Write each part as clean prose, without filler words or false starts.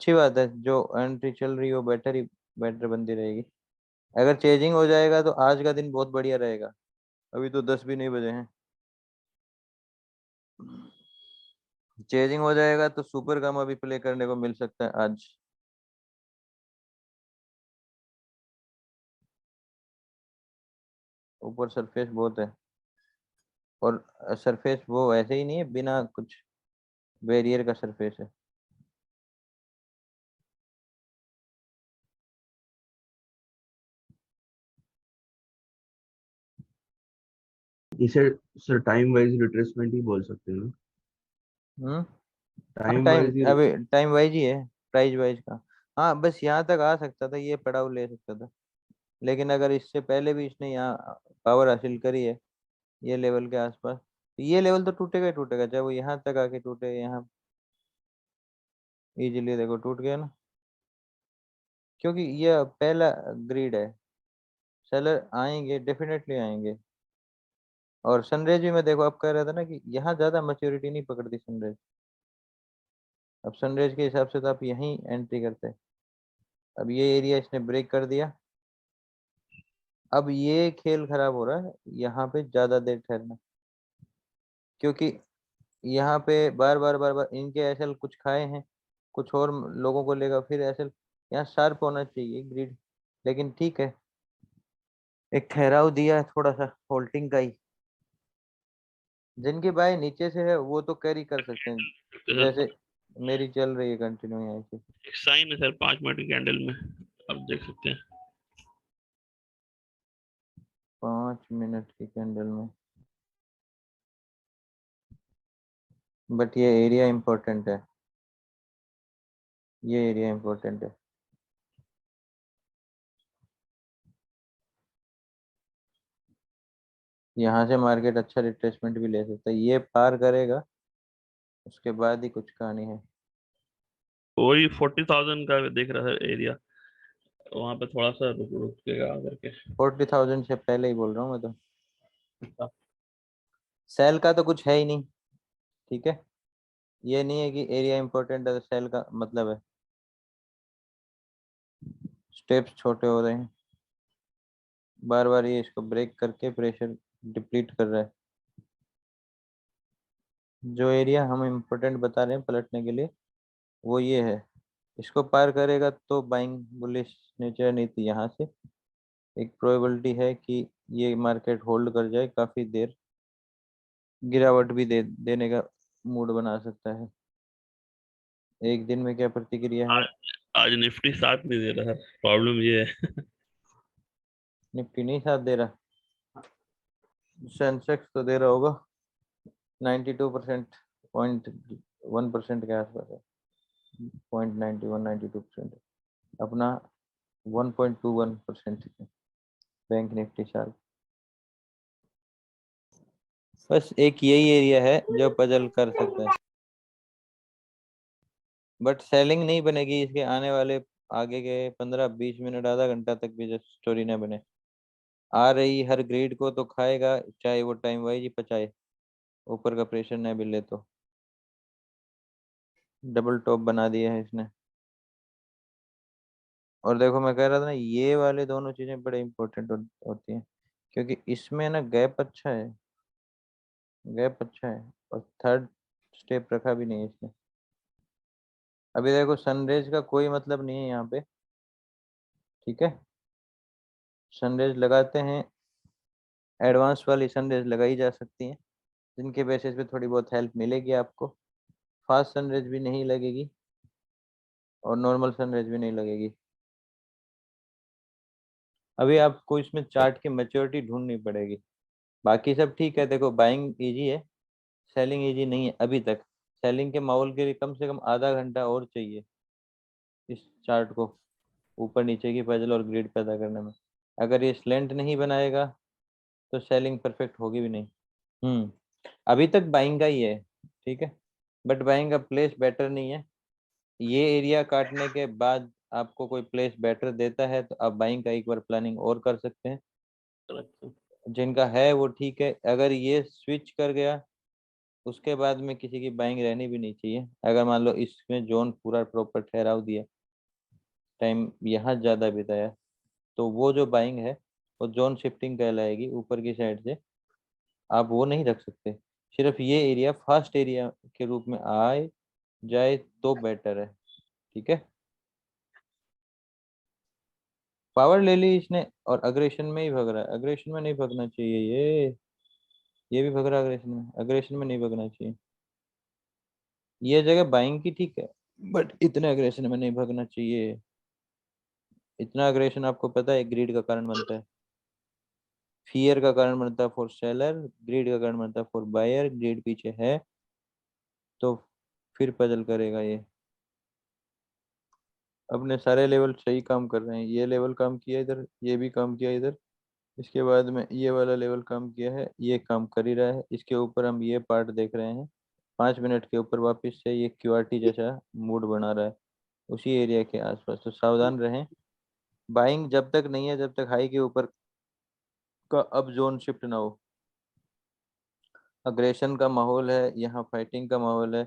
अच्छी बात है, जो एंट्री चल रही है वो बेटर बनती रहेगी। अगर चेजिंग हो जाएगा तो आज का दिन बहुत बढ़िया रहेगा। अभी तो 10 भी नहीं बजे हैं। चेजिंग हो जाएगा तो सुपर कम अभी प्ले करने को मिल सकता है आज। ऊपर सरफेस बहुत है, और सरफेस वो ऐसे ही नहीं है, बिना कुछ बैरियर का सरफेस है। इसे सर टाइम वाइज रिट्रेसमेंट ही बोल सकते हैं ना? हम्म। हाँ, टाइम टाइम वाइज ही। अभी टाइम वाइज ही है, प्राइस वाइज का। हाँ, बस यहाँ तक आ सकता था, ये पड़ाव ले सकता था। लेकिन अगर इससे पहले भी इसने यहाँ पावर हासिल करी है, ये लेवल के आसपास, तो ये लेवल तो टूटेगा ही टूटेगा, चाहे वो यहाँ तक आके टूटे। यहाँ इजीली देखो टूट गया ना, क्योंकि ये पहला ग्रिड है। सेलर आएंगे, डेफिनेटली आएंगे। और सनराइज भी मैं देखो, अब कह रहा था ना कि यहाँ ज्यादा मैच्योरिटी नहीं पकड़ती सनराइज। अब सनराइज के हिसाब से तो आप यहीं एंट्री करते हैं। अब ये एरिया इसने ब्रेक कर दिया। अब ये खेल खराब हो रहा है, यहाँ पे ज्यादा देर ठहरना, क्योंकि यहाँ पे बार बार इनके एसएल कुछ खाए हैं, कुछ और लोगों को लेगा फिर एसएल। यहाँ शार्प होना चाहिए ग्रिड, लेकिन ठीक है, एक ठहराव दिया है थोड़ा सा होल्डिंग का ही। जिनकी बाय नीचे से है वो तो कैरी कर सकते हैं, तो सर जैसे मेरी चल रही है कंटिन्यू यहाँ से। एक साइन है सर 5 मिनट की कैंडल में, आप देख सकते हैं। 5 मिनट की कैंडल में, बट ये एरिया इंपॉर्टेंट है, ये एरिया इंपॉर्टेंट है। यहाँ से मार्केट अच्छा रिट्रेसमेंट भी ले सकता है, ये पार करेगा उसके बाद ही कुछ कहानी है। वही 40,000 का देख रहा है एरिया, वहां पे थोड़ा सा रुक रुकेगा करके। 40,000 से पहले ही बोल रहा हूँ मैं तो। सेल का तो कुछ है ही नहीं, ठीक है। ये नहीं है कि एरिया इंपॉर्टेंट है तो सेल का मतलब है। स्टेप्स छोटे हो रहे हैं, बार बार ये इसको ब्रेक करके प्रेशर डिप्लीट कर रहा है। जो एरिया हम इम्पोर्टेंट बता रहे हैं पलटने के लिए, वो ये है। इसको पार करेगा तो बाइंग बुलिश नेचर नहीं थी यहाँ से, एक प्रोबेबिलिटी है कि ये मार्केट होल्ड कर जाए काफी देर, गिरावट भी देने का मूड बना सकता है। एक दिन में क्या प्रतिक्रिया है? आज आज निफ्टी साथ नहीं दे रहा है, प्रॉब्लम ये है। निफ्टी नहीं साथ दे रहा, सेंसेक्स तो दे रहा होगा। 92%, 0.1% के आसपास है। 0.92% अपना 1.21% है बैंक निफ्टी शार्प। बस एक यही एरिया है जो पजल कर सकता है, बट सेलिंग नहीं बनेगी इसके आने वाले आगे के 15-20 मिनट, आधा घंटा तक भी जो स्टोरी ना बने। आ रही हर ग्रेड को तो खाएगा, चाहे वो टाइम वाइज ही पचाए, ऊपर का प्रेशर न मिले तो। डबल टॉप बना दिया है इसने। और देखो मैं कह रहा था ना, ये वाले दोनों चीजें बड़े इंपॉर्टेंट होती हैं, क्योंकि इसमें ना गैप अच्छा है, गैप अच्छा है। और थर्ड स्टेप रखा भी नहीं है इसने। अभी देखो सनरेज का कोई मतलब नहीं है यहाँ पे, ठीक है। सनरेज लगाते हैं, एडवांस वाली सनरेज लगाई जा सकती है, जिनके बेसिस पे थोड़ी बहुत हेल्प मिलेगी आपको। फास्ट सनरेज भी नहीं लगेगी, और नॉर्मल सनरेज भी नहीं लगेगी। अभी आपको इसमें चार्ट की मैच्योरिटी ढूंढनी पड़ेगी। बाकी सब ठीक है, देखो बाइंग इजी है, सेलिंग इजी नहीं है अभी तक। सेलिंग के माहौल के लिए कम से कम आधा घंटा और चाहिए इस चार्ट को ऊपर नीचे की पजल और ग्रिड पैदा करने में। अगर ये स्लेंट नहीं बनाएगा तो सेलिंग परफेक्ट होगी भी नहीं। अभी तक बाइंग का ही है, ठीक है, बट बाइंग का प्लेस बेटर नहीं है। ये एरिया काटने के बाद आपको कोई प्लेस बेटर देता है तो आप बाइंग का एक बार प्लानिंग और कर सकते हैं। जिनका है वो ठीक है, अगर ये स्विच कर गया उसके बाद में किसी की बाइंग रहनी भी नहीं चाहिए। अगर मान लो इसमें जोन पूरा प्रॉपर ठहराव दिया, टाइम यहाँ ज़्यादा बिताया, तो वो जो बाइंग है वो जोन शिफ्टिंग कहलाएगी ऊपर की साइड से। आप वो नहीं रख सकते। सिर्फ ये एरिया फास्ट एरिया के रूप में आए जाए तो बेटर है। ठीक है, पावर ले ली इसने और अग्रेशन में ही भग रहा है। अग्रेशन में नहीं भगना चाहिए, ये भी भग रहा है अग्रेशन में। अग्रेशन में नहीं भगना चाहिए। ये जगह बाइंग की ठीक है, बट इतने अग्रेशन में नहीं भगना चाहिए। इतना अग्रेशन आपको पता है ग्रीड का कारण बनता है, फियर का कारण बनता है फॉर सेलर, ग्रीड का कारण बनता है फॉर बायर। ग्रीड पीछे है तो फिर पजल करेगा ये। अपने सारे लेवल सही काम कर रहे हैं। ये लेवल काम किया इधर, ये भी काम किया इधर, इसके बाद में ये वाला लेवल काम किया है, ये काम कर ही रहा है। इसके ऊपर हम ये पार्ट देख रहे हैं, 5 मिनट के ऊपर वापस से ये क्यूआरटी जैसा मूड बना रहा है उसी एरिया के आसपास। तो सावधान रहें। बाइंग जब तक नहीं है, जब तक हाई के ऊपर का अब जोन शिफ्ट ना हो। अग्रेशन का माहौल है यहाँ, फाइटिंग का माहौल है,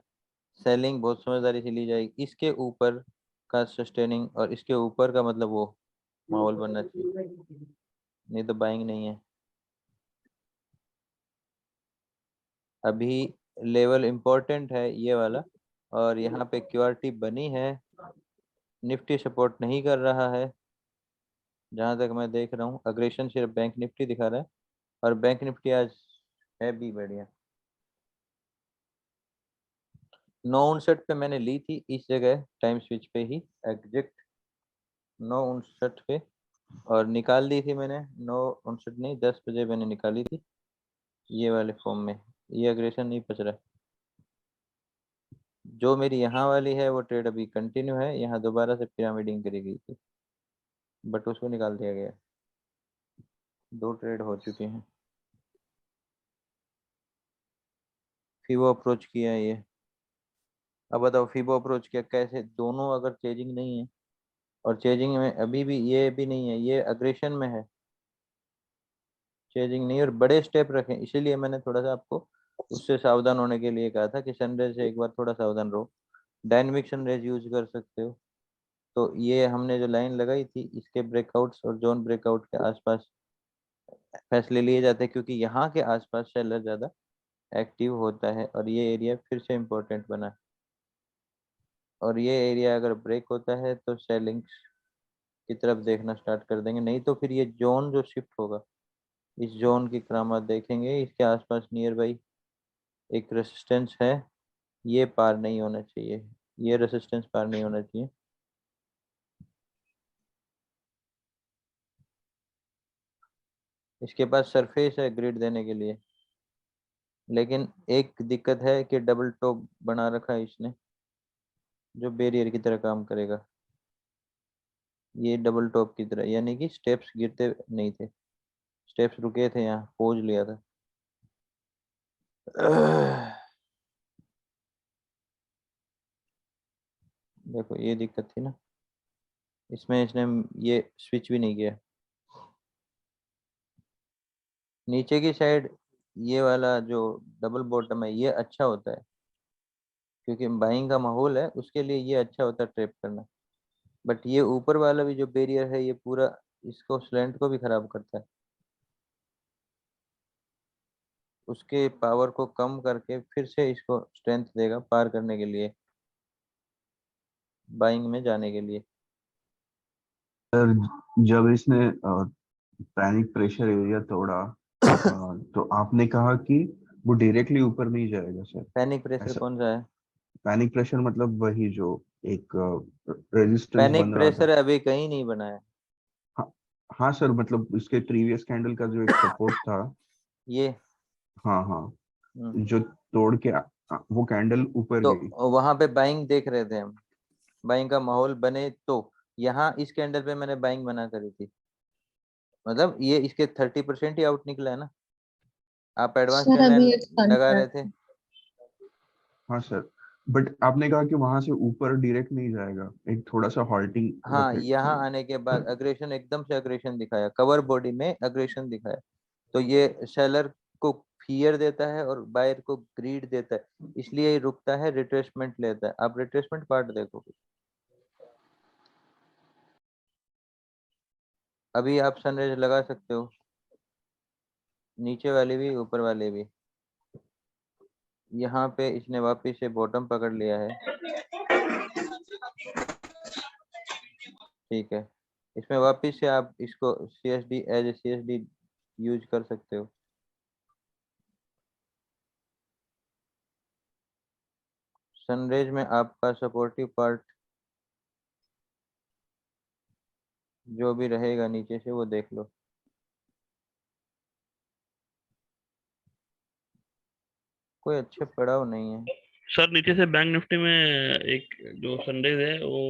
सेलिंग बहुत समझदारी से ली जाएगी। इसके ऊपर का सस्टेनिंग और इसके ऊपर का मतलब वो माहौल बनना चाहिए, नहीं तो बाइंग नहीं है। अभी लेवल इम्पोर्टेंट है ये वाला, और यहाँ पे क्यूआरटी बनी है। निफ्टी सपोर्ट नहीं कर रहा है जहां तक मैं देख रहा हूँ। अग्रेशन सिर्फ बैंक निफ्टी दिखा रहा है, और बैंक निफ्टी आज है भी बढ़िया। 9:59 पे मैंने ली थी इस जगह, टाइम स्विच पे ही एग्जैक्ट 9:59 पे, और निकाल दी थी मैंने। 9:59 नहीं, 10 बजे मैंने निकाली थी ये वाले फॉर्म में। ये अग्रेशन नहीं पच रहा। जो मेरी यहाँ वाली है वो ट्रेड अभी कंटिन्यू है, यहाँ दोबारा से पिरामिडिंग करी गई थी, बट उसको निकाल दिया गया। 2 ट्रेड हो चुके हैं। फिबो अप्रोच किया है ये। अब बताओ फिबो अप्रोच किया कैसे? दोनों अगर चेजिंग नहीं है, और चेजिंग में अभी भी ये भी नहीं है, ये अग्रेशन में है, चेजिंग नहीं, और बड़े स्टेप रखें। इसीलिए मैंने थोड़ा सा आपको उससे सावधान होने के लिए कहा था कि सनराइज से एक बार थोड़ा सावधान रहो। डायनेमिक सनराइज यूज कर सकते हो। तो ये हमने जो लाइन लगाई थी, इसके ब्रेकआउट्स और जोन ब्रेकआउट के आसपास फैसले लिए जाते हैं, क्योंकि यहाँ के आसपास सेलर ज़्यादा एक्टिव होता है, और ये एरिया फिर से इम्पोर्टेंट बना है। और ये एरिया अगर ब्रेक होता है तो सेलिंग्स की तरफ देखना स्टार्ट कर देंगे, नहीं तो फिर ये जोन जो शिफ्ट होगा, इस जोन की करामात देखेंगे। इसके आसपास नियर बाई एक रेसिस्टेंस है, ये पार नहीं होना चाहिए, ये रेसिस्टेंस पार नहीं होना चाहिए। इसके पास सरफेस है ग्रिड देने के लिए, लेकिन एक दिक्कत है कि डबल टॉप बना रखा है इसने, जो बैरियर की तरह काम करेगा। ये डबल टॉप की तरह, यानी कि स्टेप्स गिरते नहीं थे, स्टेप्स रुके थे, यहाँ पोज लिया था। देखो ये दिक्कत थी ना इसमें, इसने ये स्विच भी नहीं किया। नीचे की साइड ये वाला जो डबल बॉटम है ये अच्छा होता है, क्योंकि बाइंग का माहौल है, उसके लिए ये अच्छा होता है ट्रैप करना। बट ये ऊपर वाला भी जो बैरियर है, ये पूरा इसको स्लैंट को भी खराब करता है। उसके पावर को कम करके फिर से इसको स्ट्रेंथ देगा पार करने के लिए, बाइंग में जाने के लिए। सर जब इसने पैनिक प्रेशर एरिया तोड़ा, तो आपने कहा कि वो डायरेक्टली ऊपर नहीं जाएगा सर। पैनिक प्रेशर ऐसा कौन सा है? पैनिक प्रेशर मतलब वही जो एक रेजिस्टेंस पैनिक बन रहा प्रेशर था। अभी कहीं नहीं बना है। हाँ, हाँ सर, मतलब इसके प्रीवियस कैंडल का जो एक सपोर्ट था। ये हाँ हाँ, हम्म, जो तोड़ के वो कैंडल ऊपर गई। तो वहां पे बाइंग देख रहे थे हम, बाइंग का माहौल बने तो। यहाँ इस कैंडल पे मैंने बाइंग बना करी थी, मतलब ये इसके 30% ही आउट निकला है ना। आप एडवांस सर कैंडल अभी एक लगा रहे कॉन्ट्रैक्ट। थे। हाँ सर, बट आपने कहा कि वहां से ऊपर डायरेक्ट नहीं जाएगा, एक थोड़ा सा हॉल्टिंग हाँ, रखे। यहाँ आने के बाद अग्रेशन, एकदम से अग्रेशन दिखाया, कवर बॉडी में अग्रेशन दिखाया। तो ये सेलर को फियर देता है और बायर को ग्रीड देता है, इसलिए ये रुकता है, रिट्रेसमेंट लेता है। आप रिट्रेसमेंट पार्ट देखो, अभी आप सनराइज लगा सकते हो, नीचे वाली भी ऊपर वाली भी। यहाँ पे इसने वापस से बॉटम पकड़ लिया है, ठीक है। इसमें वापस से आप इसको CSD as a CSD use कर सकते हो। सनराइज में आपका सपोर्टिव पार्ट जो भी रहेगा नीचे से वो देख लो। कोई अच्छे पड़ाव नहीं है सर नीचे से बैंक निफ्टी में एक जो सनराइज है वो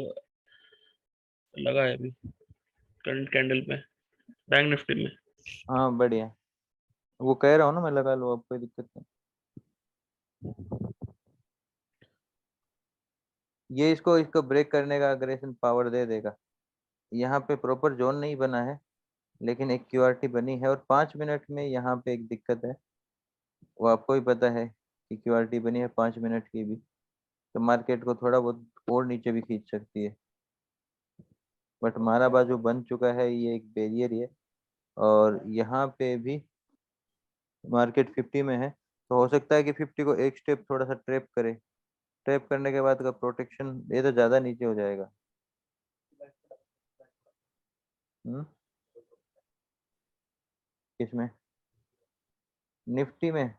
लगा है अभी करंट कैंडल पे बैंक निफ्टी में। हाँ बढ़िया, वो कह रहा हूँ ना मैं, लगा लो, अब कोई दिक्कत नहीं। ये इसको इसको ब्रेक करने का अग्रेशन पावर दे देगा। यहाँ पे प्रॉपर जोन नहीं बना है, लेकिन एक QRT बनी है, और 5 मिनट में यहाँ पे एक दिक्कत है, वो आपको ही पता है कि QRT बनी है 5 मिनट की भी, तो मार्केट को थोड़ा बहुत और नीचे भी खींच सकती है। बट हमारा बाजू बन चुका है, ये एक बैरियर है, और यहाँ पे भी मार्केट 50 में है, तो हो सकता है कि 50 को एक स्टेप थोड़ा सा ट्रैप करे। ट्रैप करने के बाद का प्रोटेक्शन, ये तो ज्यादा नीचे हो जाएगा। किसमें? निफ्टी में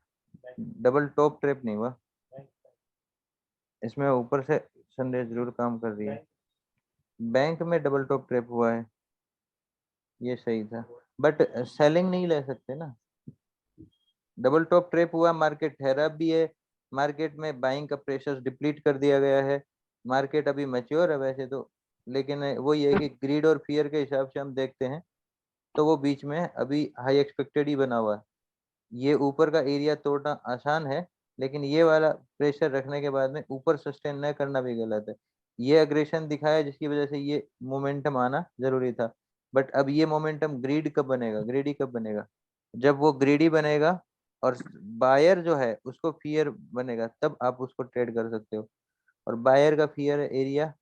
डबल टॉप ट्रैप नहीं हुआ, इसमें ऊपर से सनराइज जरूर काम कर रही है। बैंक में डबल टॉप ट्रैप हुआ है, ये सही था, बट सेलिंग नहीं ले सकते ना। डबल टॉप ट्रैप हुआ, मार्केट ठहरा भी है, मार्केट में बाइंग का प्रेशर डिप्लीट कर दिया गया है, मार्केट अभी मैच्योर है वैसे तो, लेकिन वो ये है कि ग्रीड और फियर के हिसाब से हम देखते हैं तो वो बीच में अभी हाई एक्सपेक्टेड ही बना हुआ है। ये ऊपर का एरिया तोड़ना आसान है, लेकिन ये वाला प्रेशर रखने के बाद में ऊपर सस्टेन न करना भी गलत है। ये अग्रेशन दिखाया जिसकी वजह से ये मोमेंटम आना जरूरी था, बट अब ये मोमेंटम ग्रीड कब बनेगा, ग्रीडी कब बनेगा? जब वो ग्रीडी बनेगा और बायर जो है उसको फियर बनेगा, तब आप उसको ट्रेड कर सकते हो। और बायर का फियर एरिया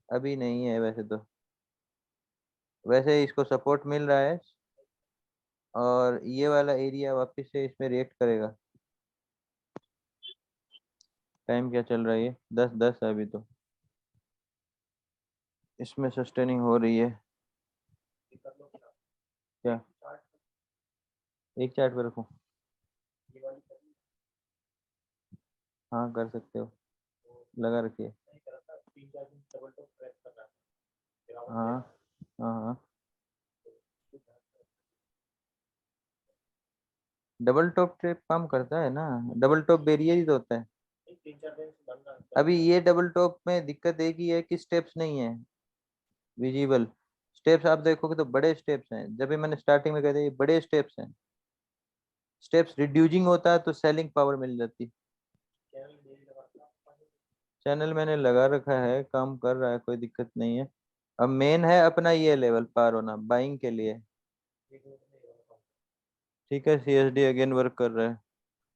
अभी नहीं है वैसे तो, वैसे इसको सपोर्ट मिल रहा है, और ये वाला एरिया वापस से इसमें रिएक्ट करेगा। टाइम क्या चल रहा है? ये 10:10 है अभी तो, इसमें सस्टेनिंग हो रही है क्या? एक चार्ट पे रखूं? हाँ कर सकते हो, लगा रखिए। हाँ हाँ हाँ, डबल टॉप ट्रैप काम करता है ना, डबल टॉप बैरियर ही तो होता है। अभी ये डबल टॉप में दिक्कत एक ही है कि स्टेप्स नहीं है विजिबल। स्टेप्स आप देखोगे तो बड़े स्टेप्स हैं, जब भी मैंने स्टार्टिंग में कहा था ये बड़े स्टेप्स हैं। स्टेप्स रिड्यूसिंग होता है तो सेलिंग पावर मिल जाती। चैनल मैंने लगा रखा है, काम कर रहा है, कोई दिक्कत नहीं है। अब मेन है अपना ये लेवल पार होना बाइंग के लिए। ठीक है, CSD अगेन वर्क कर रहा है,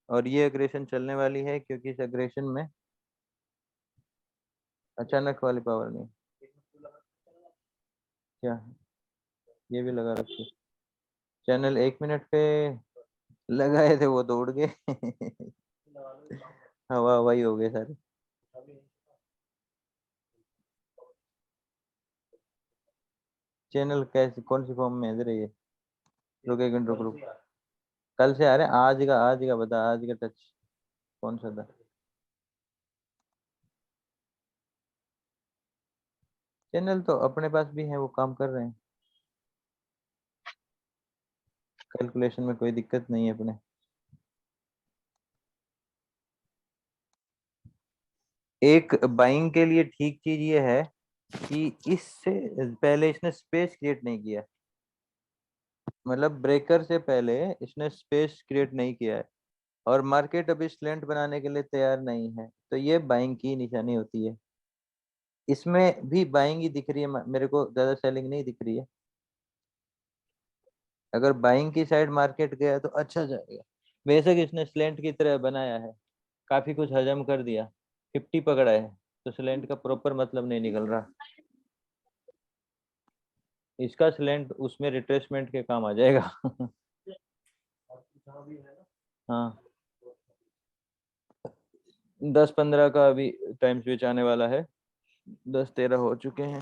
और ये अग्रेशन चलने वाली है, क्योंकि इस अग्रेशन में अचानक वाली पावर नहीं। क्या? ये भी लगा रखी। चैनल 1 मिनट पे लगाए थे वो तो उड़ गए हवा हवाई हो गए सारे। चैनल कैसे, कौन सी फॉर्म में है? इधर ये रुक, एक मिनट रुक रुक, कल से आ रहे हैं, आज का बता, आज का टच कौन सा था? चैनल तो अपने पास भी है, वो काम कर रहे हैं, कैलकुलेशन में कोई दिक्कत नहीं है अपने। एक बाइंग के लिए ठीक चीज ये है कि इससे पहले इसने स्पेस क्रिएट नहीं किया, मतलब ब्रेकर से पहले इसने स्पेस क्रिएट नहीं किया है, और मार्केट अभी स्लेंट बनाने के लिए तैयार नहीं है, तो ये बाइंग की निशानी होती है। इसमें भी बाइंग ही दिख रही है, मेरे को ज्यादा सेलिंग नहीं दिख रही है। अगर बाइंग की साइड मार्केट गया तो अच्छा जाएगा। बेशक इसने स्लेंट की तरह बनाया है, काफी कुछ हजम कर दिया, 50 पकड़ा है, तो स्लेंट का प्रॉपर मतलब नहीं निकल रहा। इसका स्लेंट उसमें रिट्रेसमेंट के काम आ जाएगा। हाँ 10-15 का अभी टाइम स्विच आने वाला है, 10-13 हो चुके हैं।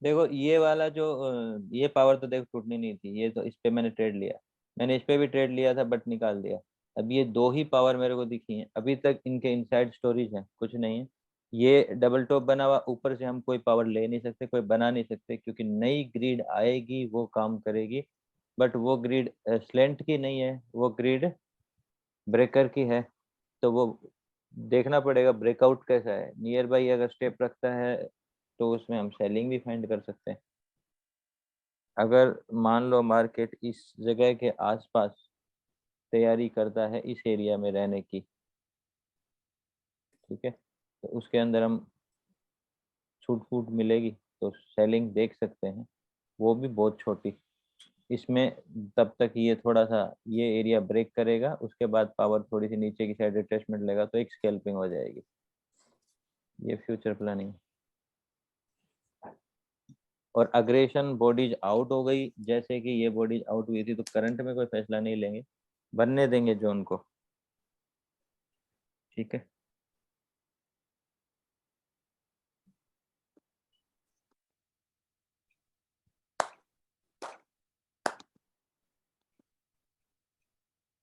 देखो ये वाला जो ये पावर तो देखो टूटनी नहीं थी, ये तो इस पे मैंने ट्रेड लिया, मैंने इस पे भी ट्रेड लिया था बट निकाल दिया। अब ये दो ही पावर मेरे को दिखी हैं अभी तक, इनके इनसाइड स्टोरीज है, कुछ नहीं है। ये डबल टॉप बना हुआ, ऊपर से हम कोई पावर ले नहीं सकते, कोई बना नहीं सकते, क्योंकि नई ग्रिड आएगी वो काम करेगी, बट वो ग्रिड स्लेंट की नहीं है, वो ग्रिड ब्रेकर की है। तो वो देखना पड़ेगा ब्रेकआउट कैसा है, नियर बाई अगर स्टेप रखता है तो उसमें हम सेलिंग भी फाइंड कर सकते हैं। अगर मान लो मार्केट इस जगह के आसपास तैयारी करता है इस एरिया में रहने की, ठीक है, तो उसके अंदर हम छूट फूट मिलेगी तो सेलिंग देख सकते हैं, वो भी बहुत छोटी। इसमें तब तक ये थोड़ा सा ये एरिया ब्रेक करेगा, उसके बाद पावर थोड़ी सी नीचे की साइड रिट्रेसमेंट लेगा तो एक स्कैल्पिंग हो जाएगी। ये फ्यूचर प्लानिंग। और अग्रेशन बॉडीज आउट हो गई, जैसे कि ये बॉडीज आउट हुई थी, तो करंट में कोई फैसला नहीं लेंगे, बनने देंगे जोन को, ठीक है।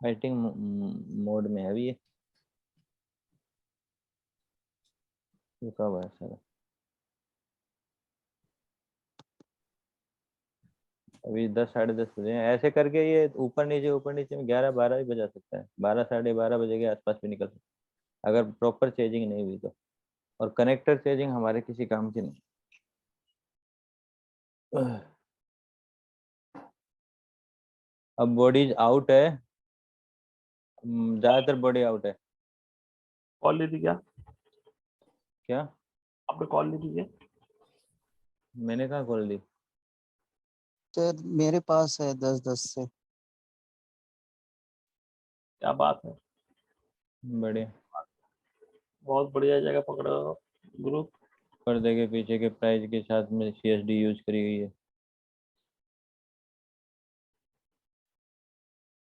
फाइटिंग मोड में है अभी ये, रुका हुआ है सारा। अभी 10-10:30 बजे हैं, ऐसे करके ये ऊपर नीचे में 11-12 भी बजा सकता है, 12-12:30 बजे के आसपास भी निकल सकता है अगर प्रॉपर चेजिंग नहीं हुई तो। और कनेक्टर चेजिंग हमारे किसी काम की नहीं। अब बॉडीज आउट है, ज्यादातर बॉडी आउट है। कॉल ली थी क्या? क्या? आपने कॉल ली थी क्या? मैंने कहाँ खोल दी? सर मेरे पास है 10-10 से। क्या बात है, बढ़िया। बहुत बढ़िया जगह पकड़े हो ग्रुप। पर्दे के पीछे के प्राइस के साथ में CSD यूज करी गई है।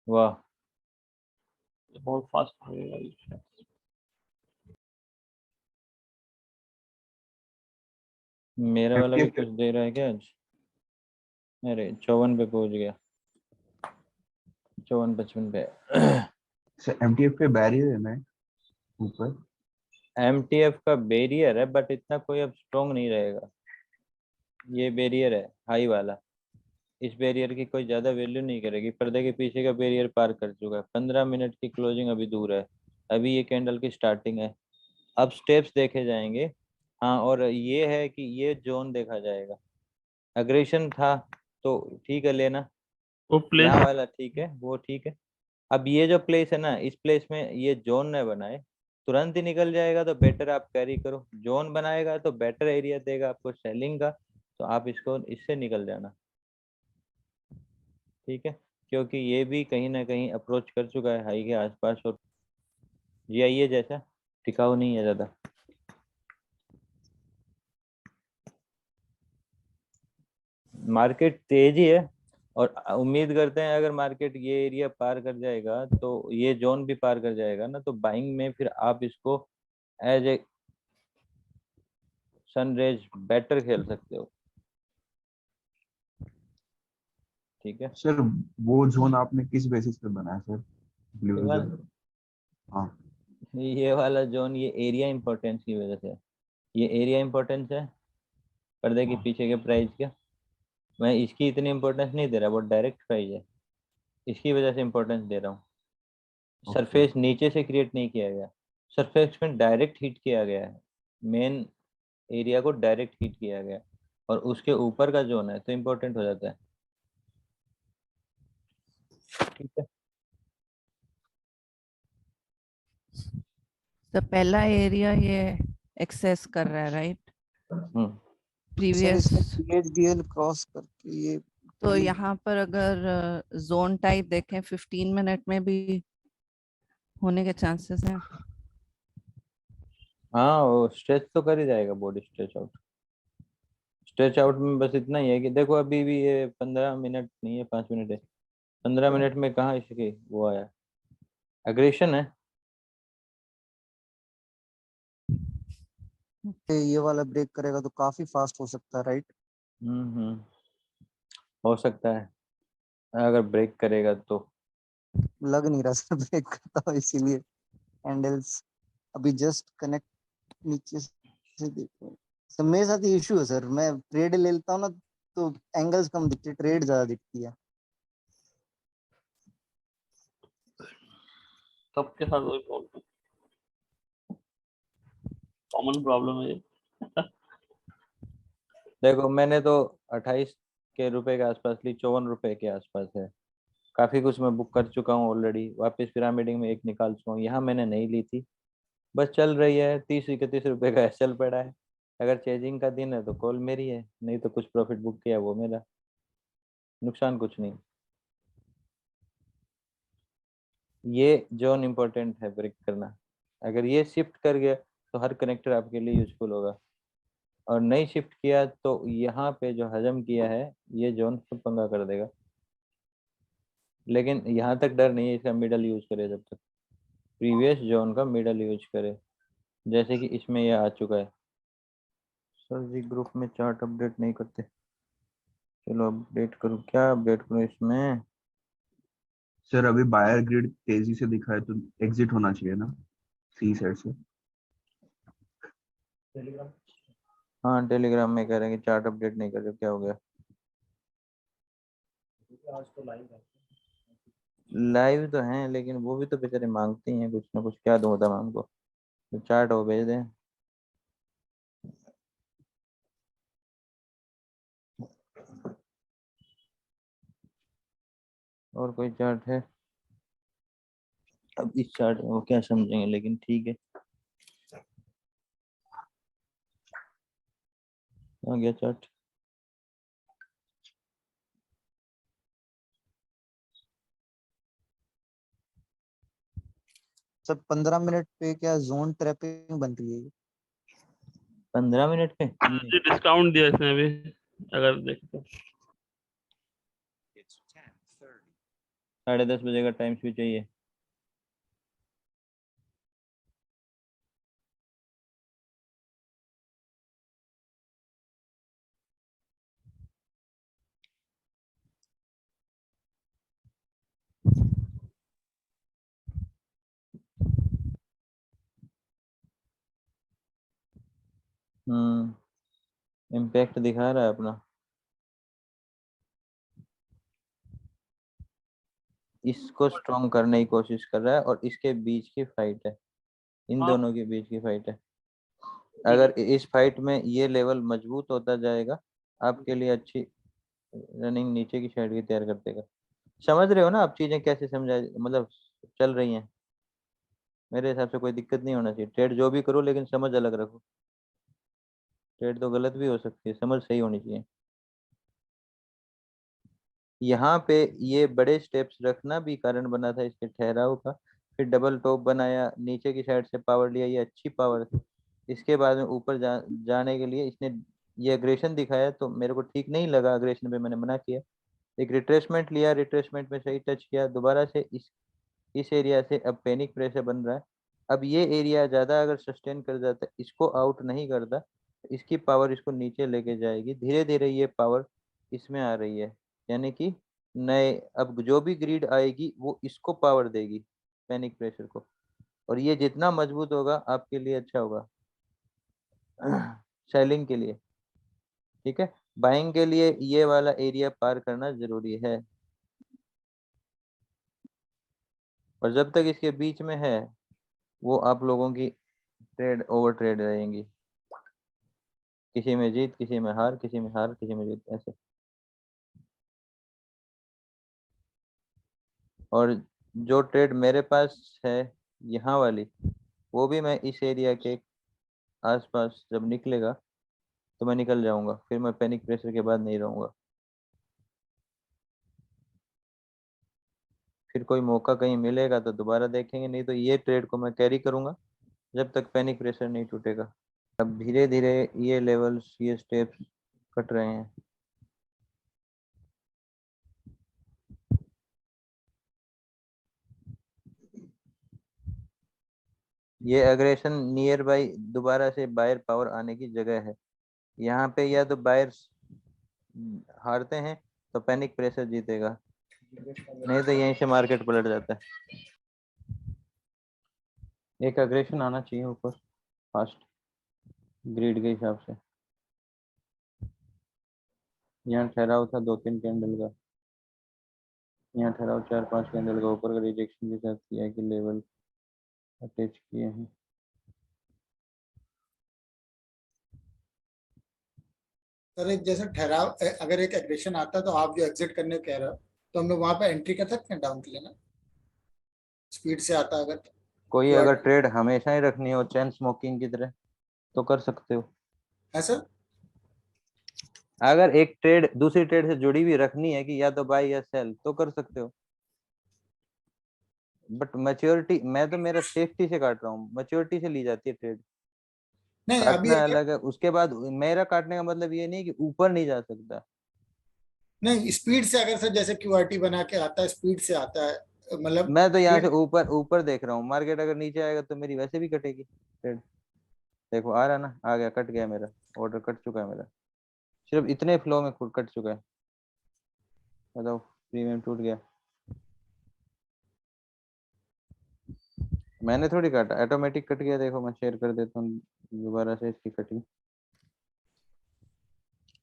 वाह, बहुत फास्ट भागेगा ये। मेरा वाला भी एमटीएफ कुछ दे रहा है क्या आज? अरे 54 पे पहुंच गया, 54-55 पे। एमटीएफ पे बैरियर है ना ऊपर? MTF का बैरियर है बट इतना कोई अब स्ट्रोंग नहीं रहेगा। ये बैरियर है हाई वाला, इस बैरियर की कोई ज्यादा वैल्यू नहीं करेगी, पर्दे के पीछे का बैरियर पार कर चुका है, 15 मिनट की क्लोजिंग अभी दूर है, अभी ये कैंडल की स्टार्टिंग है, अब स्टेप्स देखे जाएंगे। हाँ और ये है कि ये जोन देखा जाएगा, अग्रेशन था तो ठीक है लेना, वो प्लेस यहाँ वाला ठीक है, वो ठीक है। अब ये जो प्लेस है ना, इस प्लेस में ये जोन न बनाए, तुरंत ही निकल जाएगा तो बेटर आप कैरी करो, जोन बनाएगा तो बेटर एरिया देगा आपको सेलिंग का, तो आप इसको इससे निकल जाना, ठीक है। क्योंकि ये भी कहीं ना कहीं अप्रोच कर चुका है हाई के आसपास, और GIA जैसा टिकाऊ नहीं है ज़्यादा। मार्केट तेज ही है, और उम्मीद करते हैं अगर मार्केट ये एरिया पार कर जाएगा तो ये जोन भी पार कर जाएगा ना, तो बाइंग में फिर आप इसको एज ए सनरेज बेटर खेल सकते हो, ठीक है। सर वो जोन आपने किस बेसिस पे बनाया सर? ब्लू ये वाला जोन? हाँ। ये वाला जोन ये एरिया इंपॉर्टेंस की वजह से है। ये एरिया इंपॉर्टेंस है पर्दे के हाँ। पीछे के प्राइस का, मैं इसकी इतनी इंपॉर्टेंस नहीं दे रहा, वो डायरेक्ट प्राइस है, इसकी वजह से इंपॉर्टेंस दे रहा हूँ। ओके। सरफेस नीचे से क्रिएट नहीं किया गया, सरफेस में डायरेक्ट हिट किया गया है, मेन एरिया को डायरेक्ट हिट किया गया, और उसके ऊपर का जोन है तो इम्पोर्टेंट हो जाता है, ठीक है। तो पहला एरिया ये एक्सेस कर रहा है, राइट? हम्म, सर प्रीवियस। इसने PHDL क्रॉस करके ये तो यहाँ पर अगर जोन टाइप देखें 15 मिनट में भी होने के चांसेस हैं। हाँ वो स्ट्रेच तो कर ही जाएगा, body stretch out. Stretch out में बस इतना ही है कि देखो अभी भी ये 15 मिनट नहीं है, 5 मिनट है। 15 मिनट में कहाँ इसकी वो आया, एग्रेशन है। ये वाला ब्रेक करेगा तो काफी फास्ट हो सकता है, राइट? हम्म, हो सकता है अगर ब्रेक करेगा तो। लग नहीं रहा सर ब्रेक करता हो, इसीलिए हैंडल्स अभी जस्ट कनेक्ट नीचे से देखो। सर मेरे साथ ये इशू है सर, मैं ट्रेड ले लेता हूँ ना तो एंगल्स कम दिखते, ट्रेड ज्यादा दिखती है। सबके साथ वही प्रॉब्लम, कॉमन प्रॉब्लम है ये। देखो मैंने तो 28 के रुपए के आसपास ली, 54 रुपए के आसपास है। काफी कुछ मैं बुक कर चुका हूँ ऑलरेडी, वापस पिरामिडिंग में एक निकाल चुका हूँ। यहाँ मैंने नहीं ली थी, बस चल रही है। 30-31 रुपए का एसएल पड़ा है। अगर चेजिंग का दिन है तो कॉल मेरी है, नहीं तो कुछ प्रॉफिट बुक किया वो मेरा, नुकसान कुछ नहीं। ये जोन इम्पोर्टेंट है ब्रेक करना। अगर ये शिफ्ट कर गया तो हर कनेक्टर आपके लिए यूजफुल होगा, और नहीं शिफ्ट किया तो यहाँ पे जो हजम किया है ये जोन सब पंगा कर देगा। लेकिन यहाँ तक डर नहीं है, इसका मिडल यूज करे, जब तक प्रीवियस जोन का मिडल यूज करे, जैसे कि इसमें ये आ चुका है। सर जी ग्रुप में चार्ट अपडेट नहीं करते, चलो अपडेट करूँ, क्या अपडेट करूँ इसमें? सर अभी बायर ग्रिड तेजी से दिखा है तो एग्जिट होना चाहिए ना सी साइड से। हाँ टेलीग्राम में कह रहे हैं कि चार्ट अपडेट नहीं कर रहे, क्या हो गया? लाइव तो हैं लेकिन वो भी तो बेचारे मांगते ही हैं कुछ ना कुछ, क्या दूँ तमाम को, तो चार्ट वो भेज दें। और कोई चार्ट है? अब इस चार्ट में वो क्या समझेंगे, लेकिन ठीक है। आ गया चार्ट। सर 15 मिनट पे क्या जोन ट्रैपिंग बन रही है? 15 मिनट पे जी डिस्काउंट दिया इसने अभी, अगर देखें तो। 10:30 बजे का टाइम भी चाहिए। इम्पैक्ट दिखा रहा है अपना। इसको स्ट्रॉन्ग करने की कोशिश कर रहा है, और इसके बीच की फाइट है, इन हाँ दोनों के बीच की फाइट है। अगर इस फाइट में ये लेवल मजबूत होता जाएगा, आपके लिए अच्छी रनिंग नीचे की साइड की तैयार कर देगा। समझ रहे हो ना आप चीजें कैसे समझा, मतलब चल रही हैं? मेरे हिसाब से कोई दिक्कत नहीं होना चाहिए। ट्रेड जो भी करो लेकिन समझ अलग रखो। ट्रेड तो गलत भी हो सकती है, समझ सही होनी चाहिए। यहाँ पे ये बड़े स्टेप्स रखना भी कारण बना था इसके ठहराव का। फिर डबल टॉप बनाया, नीचे की साइड से पावर लिया, ये अच्छी पावर थी। इसके बाद में ऊपर जाने के लिए इसने ये अग्रेशन दिखाया, तो मेरे को ठीक नहीं लगा, अग्रेशन पे मैंने मना किया। एक रिट्रेसमेंट लिया, रिट्रेसमेंट में सही टच किया, दोबारा से इस एरिया से अब पैनिक प्रेशर बन रहा है। अब ये एरिया ज़्यादा अगर सस्टेन कर जाता है, इसको आउट नहीं करता, इसकी पावर इसको नीचे लेके जाएगी। धीरे धीरे ये पावर इसमें आ रही है, यानी कि नए अब जो भी ग्रिड आएगी वो इसको पावर देगी, पैनिक प्रेशर को। और ये जितना मजबूत होगा आपके लिए अच्छा होगा सेलिंग के लिए। ठीक है, बाइंग के लिए ये वाला एरिया पार करना जरूरी है, और जब तक इसके बीच में है वो आप लोगों की ट्रेड ओवर ट्रेड रहेंगी। किसी में जीत, किसी में हार, किसी में हार, किसी में जीत, ऐसे। और जो ट्रेड मेरे पास है यहाँ वाली, वो भी मैं इस एरिया के आसपास जब निकलेगा तो मैं निकल जाऊंगा, फिर मैं पैनिक प्रेशर के बाद नहीं रहूंगा। फिर कोई मौका कहीं मिलेगा तो दोबारा देखेंगे, नहीं तो ये ट्रेड को मैं कैरी करूंगा जब तक पैनिक प्रेशर नहीं टूटेगा। अब धीरे धीरे ये लेवल्स, ये स्टेप्स कट रहे हैं। ये अग्रेशन नियर बाई दोबारा से बायर पावर आने की जगह है। यहाँ पे या तो बायर्स हारते हैं तो पैनिक प्रेशर जीतेगा, नहीं तो यहीं से मार्केट पलट जाता है। एक अग्रेशन आना चाहिए ऊपर फास्ट ग्रिड के हिसाब से। यहाँ ठहराव था 2-3 कैंडल का, यहाँ ठहराव 4-5 कैंडल का ऊपर का रिजेक्शन के साथ किया कि लेवल अटैच किए हैं। सर एक जैसे ठहराव अगर एक एग्रेशन आता है तो आप जो एग्जिट करने कह रहे हो तो हम लोग वहां पे एंट्री कर सकते हैं डाउन के लिए ना, स्पीड से आता है अगर कोई जो अगर ट्रेड हमेशा ही रखनी हो चैन स्मोकिंग की तरह तो कर सकते हो। है सर। अगर एक ट्रेड दूसरी ट्रेड से जुड़ी हुई रखनी है कि या तो बाय या सेल तो कर सकते हो, बट मैच्योरिटी मैं तो मेरा सेफ्टी से काट रहा हूँ, मैच्योरिटी से ली जाती है ट्रेड। नहीं अभी काटना अलग है, उसके बाद मेरा काटने का मतलब ये नहीं कि ऊपर नहीं जा सकता। नहीं स्पीड से अगर सर जैसे क्यूआरटी बना के आता है स्पीड से आता है मतलब मैं तो यहाँ से speed- ऊपर ऊपर देख रहा हूँ, मार्केट अगर नीचे आएगा तो मेरी वैसे भी कटेगी ट्रेड। देखो आ रहा ना, आ गया, कट गया, मेरा ऑर्डर कट चुका है, मेरा सिर्फ इतने फ्लो में खुद कट चुका है। बताओ, प्रीमियम टूट गया, मैंने थोड़ी काटा, ऑटोमेटिक कट गया। देखो मैं शेयर कर देता हूँ दोबारा से इसकी कटिंग।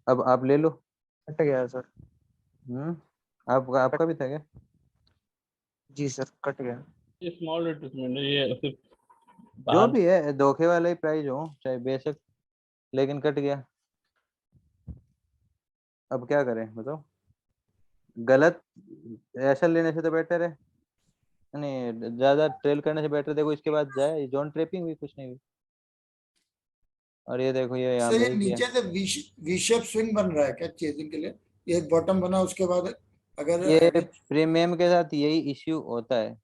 अब आप ले लो। कट गया सर। आपका आपका भी था क्या? जी सर कट गया। ये स्मॉल रिट्रेसमेंट है, ये सिर्फ जो बाहर भी है धोखे वाला ही प्राइस हो चाहे बेशक, लेकिन कट गया। अब क्या करें बताओ? गलत ऐसा लेने से तो बेटर है, नहीं ज्यादा ट्रेल करने से बेटर। देखो इसके बाद जाए जोन ट्रेपिंग हुई, कुछ नहीं हुई, और ये देखो ये यहाँ सर ये ब्रेक किया। नीचे से वी शेप स्विंग बन रहा है क्या चेजिंग के लिए, ये एक बॉटम बना उसके बाद अगर ये हैवी प्रीमियम के साथ यही इश्यू होता है,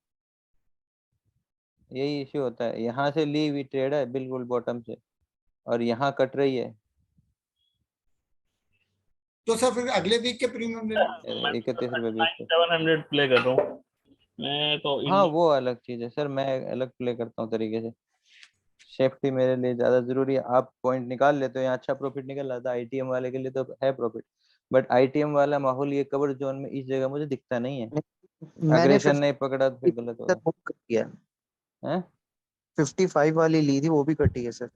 यही इश्यू होता है। यहाँ से ली हुई ट्रेड है बिल्कुल बॉटम से, और यहाँ कट रही है। तो सर फिर अगले वीक के प्रीमियम ले लो। मैं 31 रुपये 20 पे। 700 प्ले कर रहा हूँ मैं तो हाँ वो अलग चीज है सर, मैं अलग प्ले करता हूँ तरीके से। सेफ्टी मेरे लिए ज्यादा जरूरी है। आप पॉइंट निकाल लेते हो, यहाँ अच्छा प्रॉफिट निकल रहा था, आईटीएम वाले के लिए तो है प्रॉफिट, बट आईटीएम वाला माहौल ये कवर जोन में इस जगह मुझे दिखता नहीं है। मैंने अग्रेशन नहीं पकड़ा तो फिर गलत होगा। 55 कट किया, हैं 55 वाली ली थी वो भी कटी है सर।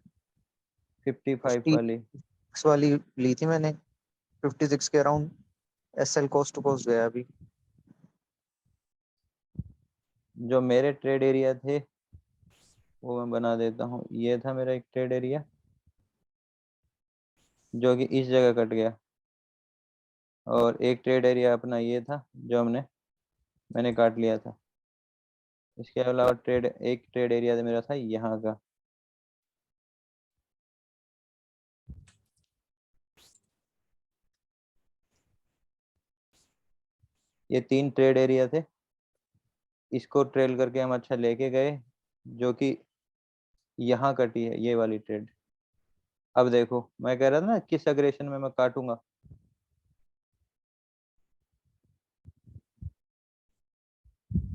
55 वाली 56 वाली ली थी मैंने 56 के around, SL coast to coast गया अभी। जो मेरे ट्रेड एरिया थे वो मैं बना देता हूँ। ये था मेरा एक ट्रेड एरिया जो कि इस जगह कट गया, और एक ट्रेड एरिया अपना ये था जो मैंने काट लिया था। इसके अलावा एक ट्रेड एरिया मेरा था यहाँ का। ये 3 ट्रेड एरिया थे, इसको ट्रेल करके हम अच्छा लेके गए, जो कि यहाँ कटी है ये वाली ट्रेड। अब देखो मैं कह रहा था ना किस अग्रेशन में मैं काटूंगा।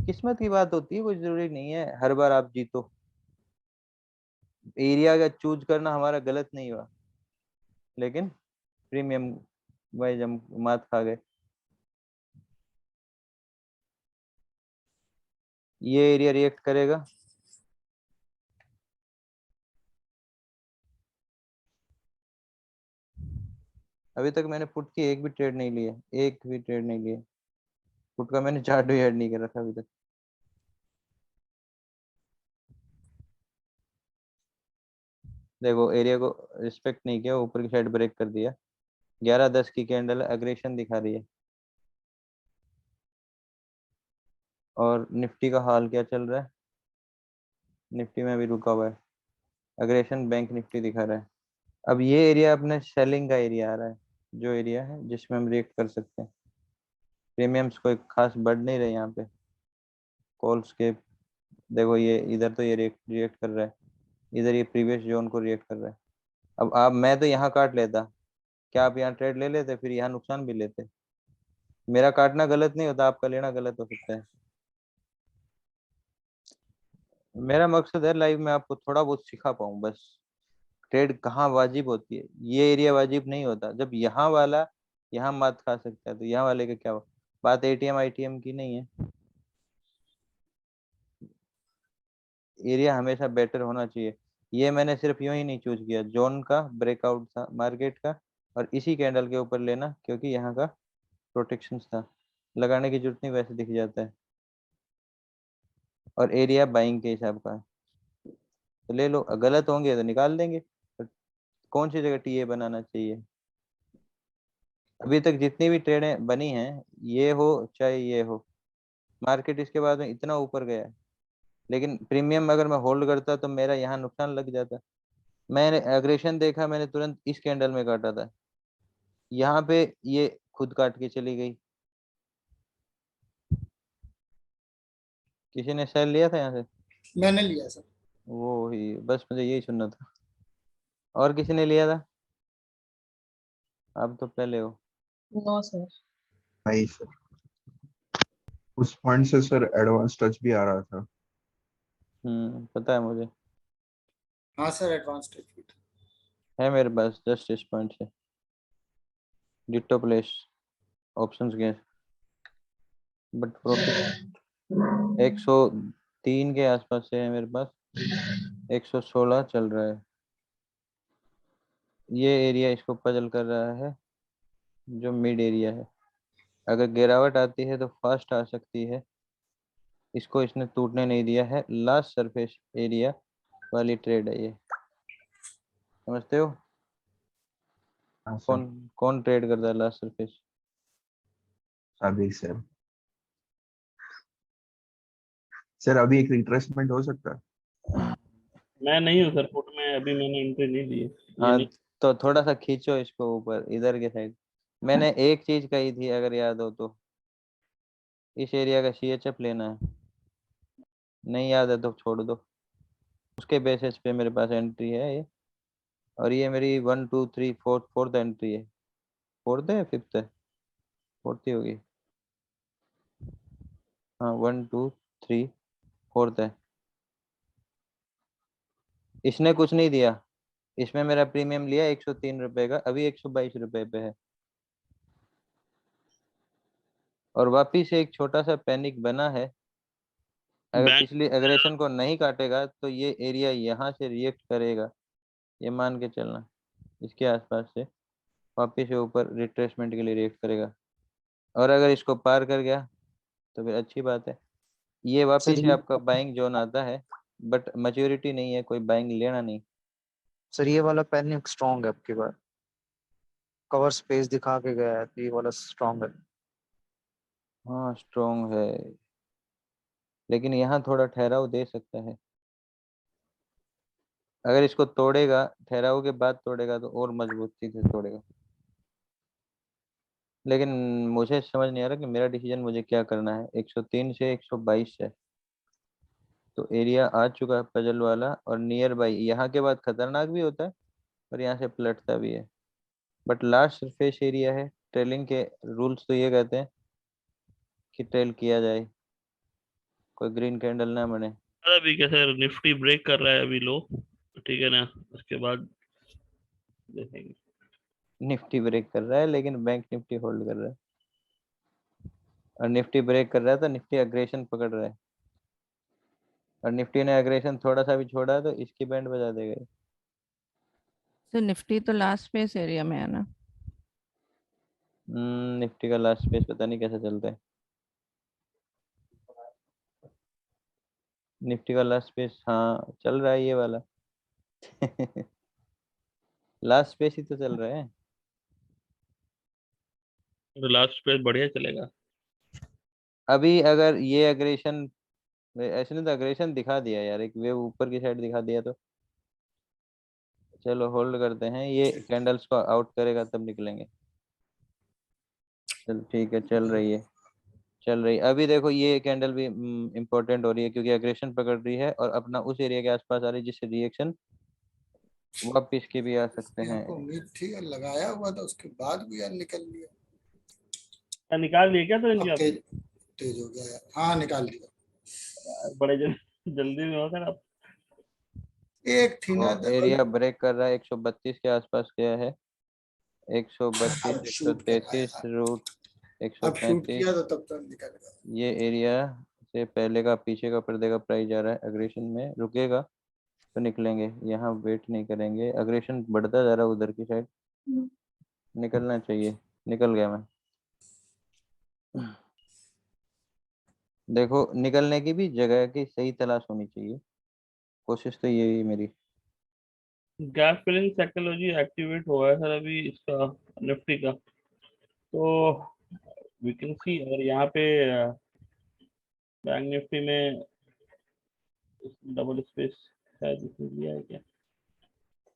किस्मत की बात होती है, कोई जरूरी नहीं है हर बार आप जीतो। एरिया का चूज करना हमारा गलत नहीं हुआ, लेकिन प्रीमियम वाइज हम मात खा गए। ये एरिया रिएक्ट करेगा, अभी तक मैंने पुट की एक भी ट्रेड नहीं ली है, एक भी ट्रेड नहीं ली है पुट का। मैंने चार्ट भी ऐड नहीं कर रखा अभी तक। देखो एरिया को रिस्पेक्ट नहीं किया, ऊपर की साइड ब्रेक कर दिया। 11-10 की कैंडल अग्रेशन दिखा रही है। और निफ्टी का हाल क्या चल रहा है? निफ्टी में भी रुका हुआ है। अग्रेशन बैंक निफ्टी दिखा रहा है। अब ये एरिया अपने सेलिंग का एरिया आ रहा है, जो एरिया है जिसमें हम रिएक्ट कर सकते हैं। प्रीमियम्स कोई खास बढ़ नहीं रहे यहाँ पे। कॉल्स के देखो, ये इधर तो ये रिएक्ट कर रहा है, इधर ये प्रीवियस जोन को रिएक्ट कर रहा है। अब आप, मैं तो यहाँ काट लेता, क्या आप यहाँ ट्रेड ले लेते, फिर यहाँ नुकसान भी लेते। मेरा काटना गलत नहीं होता, आपका लेना गलत हो सकता है। मेरा मकसद है लाइव में आपको थोड़ा बहुत सिखा पाऊँ बस, ट्रेड कहाँ वाजिब होती है। ये एरिया वाजिब नहीं होता, जब यहाँ वाला यहाँ मात खा सकता है तो यहाँ वाले का क्या बात। एटीएम आईटीएम की नहीं है, एरिया हमेशा बेटर होना चाहिए। ये मैंने सिर्फ यूं ही नहीं चूज किया, जोन का ब्रेकआउट था मार्केट का, और इसी कैंडल के ऊपर लेना क्योंकि यहाँ का प्रोटेक्शन था, लगाने की जरूरत नहीं, वैसे दिख जाता है। और एरिया बाइंग के हिसाब का है तो ले लो, गलत होंगे तो निकाल देंगे। पर कौन सी जगह टीए बनाना चाहिए। अभी तक जितनी भी ट्रेडें बनी हैं, ये हो चाहे ये हो, मार्केट इसके बाद में इतना ऊपर गया है, लेकिन प्रीमियम अगर मैं होल्ड करता तो मेरा यहाँ नुकसान लग जाता। मैंने एग्रेशन देखा, मैंने तुरंत इस कैंडल में काटा था, यहाँ पे ये खुद काट के चली गई। किसी ने सेल लिया था यहाँ से? मैंने लिया सर। वो ही बस, मुझे यही सुनना था। और किसी ने लिया था? आप तो पहले हो। No sir. नहीं सर, उस पॉइंट से सर एडवांस टच भी आ रहा था। पता है मुझे, हाँ सर, एडवांस ट्रीटमेंट है मेरे पास जस्ट इस पॉइंट से। डिटो प्लेस ऑप्शंस के, बट प्रॉफिट 103 के आसपास से है मेरे पास, 116 चल रहा है। ये एरिया इसको पजल कर रहा है, जो मिड एरिया है। अगर गिरावट आती है तो फास्ट आ सकती है, इसको इसने टूटने नहीं दिया है। लास्ट सरफेस एरिया वाली ट्रेड है ये, समझते हो? हाँ सर, कौन कौन ट्रेड करता है लास्ट सरफेस? अभी सर। सर अभी एक रिट्रेसमेंट हो सकता है। मैं नहीं हूँ सर पुट में, अभी मैंने एंट्री नहीं ली है। ये हाँ, नहीं, तो थोड़ा सा खींचो इसको ऊपर इधर के साइड। मैंने एक चीज कही थी अगर याद हो तो, इस एरिया का सीएचएफ लेना है। नहीं याद है तो छोड़ दो, उसके बेसिस पे मेरे पास एंट्री है ये। और ये मेरी 1 2 3 फोर्थ एंट्री है। फोर्थ है, फिफ्थ है, फोर्थ ही होगी। हाँ, 1 2 3 फोर्थ है। इसने कुछ नहीं दिया, इसमें मेरा प्रीमियम लिया 103 रुपए का, अभी 122 रुपए पे है। और वापिस से एक छोटा सा पैनिक बना है। अगर बैंक पिछली एग्रेशन को नहीं काटेगा तो ये एरिया यहाँ से रिएक्ट करेगा, ये मान के चलना। इसके आसपास से वापिस से ऊपर रिट्रेसमेंट के लिए रिएक्ट करेगा, और अगर इसको पार कर गया तो फिर अच्छी बात है। ये वापिस सर से आपका बाइंग जोन आता है, बट मैच्योरिटी नहीं है, कोई बाइंग लेना नहीं। सर ये वाला पैनिक स्ट्रॉन्ग है आपके पास, कवर स्पेस दिखा के गया है तो ये वाला स्ट्रॉन्ग है। हाँ स्ट्रॉन्ग है, लेकिन यहाँ थोड़ा ठहराव दे सकता है। अगर इसको तोड़ेगा, ठहराव के बाद तोड़ेगा तो और मजबूती से तोड़ेगा। लेकिन मुझे समझ नहीं आ रहा कि मेरा डिसीजन मुझे क्या करना है। 103 से 122 है तो एरिया आ चुका है पजल वाला, और नियर बाई यहाँ के बाद खतरनाक भी होता है और यहाँ से पलटता भी है। बट लास्ट सरफेस एरिया है, ट्रेलिंग के रूल्स तो ये कहते हैं कि ट्रेल किया जाए, कोई ग्रीन कैंडल ना बने। अभी क्या सर, निफ्टी ब्रेक कर रहा है अभी लो, ठीक है ना, उसके बाद देखेंगे। निफ्टी ब्रेक कर रहा है लेकिन बैंक निफ्टी होल्ड कर रहा है, और निफ्टी ब्रेक कर रहा है तो निफ्टी अग्रेशन पकड़ रहा है, और निफ्टी ने अग्रेशन थोड़ा सा भी छोड़ा तो इसकी बैंड बजा देगा। तो निफ्टी तो लास्ट पेस एरिया में है ना? निफ्टी का लास्ट पेज पता नहीं कैसे चलता है। निफ्टी का लास्ट पेज, हाँ चल रहा है ये वाला। लास्ट पेज ही तो चल रहा है। तो लास्ट पे बढ़िया चलेगा। अभी अगर ये अग्रेशन, ऐसे नहीं तो अग्रेशन दिखा दिया यार, एक वेव ऊपर की साइड दिखा दिया तो चलो होल्ड करते हैं, ये कैंडल्स को आउट करेगा तब निकलेंगे। चल ठीक है, चल रही है, चल रही। अभी देखो ये कैंडल भी इम्पोर्टेंट हो रही है क्योंकि एग्रेशन पकड़ रही है और अपना उस एरिया के आसपास आ रही है, जिससे रिएक्शन वापिस के भी आ सकते हैं। आपको उम्मीद थी और लगाया हुआ था, उसके बाद भी यार निकल लिया। निकाल लिए क्या तो इनके अब आप? तेज तेज हो गया है। हाँ निकाल लिया। बड़े जल्दी में हो सर आप। एक थी ना एरिया ब्रेक कर रहा है, 132 के आसपास गया है, 132, अब शूट कर रहा है 133 यार। रूट, अब शूट 135। किया तो तब तक निकल गया। ये एरिया से पहले का पीछे का पर्दे का प्राइस जा रहा है, अग्रेशन में रुकेगा तो निकलेंगे, यहाँ वेट नहीं करेंगे। अग्रेशन बढ़ता जा रहा है उधर की साइड, निकलना चाहिए। निकल गया मैं। देखो निकलने की भी जगह की सही तलाश होनी चाहिए, कोशिश तो यही है मेरी। गैप फिलिंग साइकोलॉजी एक्टिवेट हुआ है सर अभी इसका, निफ्टी का। तो वी कैन सी, और यहाँ पे बैंक निफ्टी में डबल स्पेस शायद इसने दिया है क्या?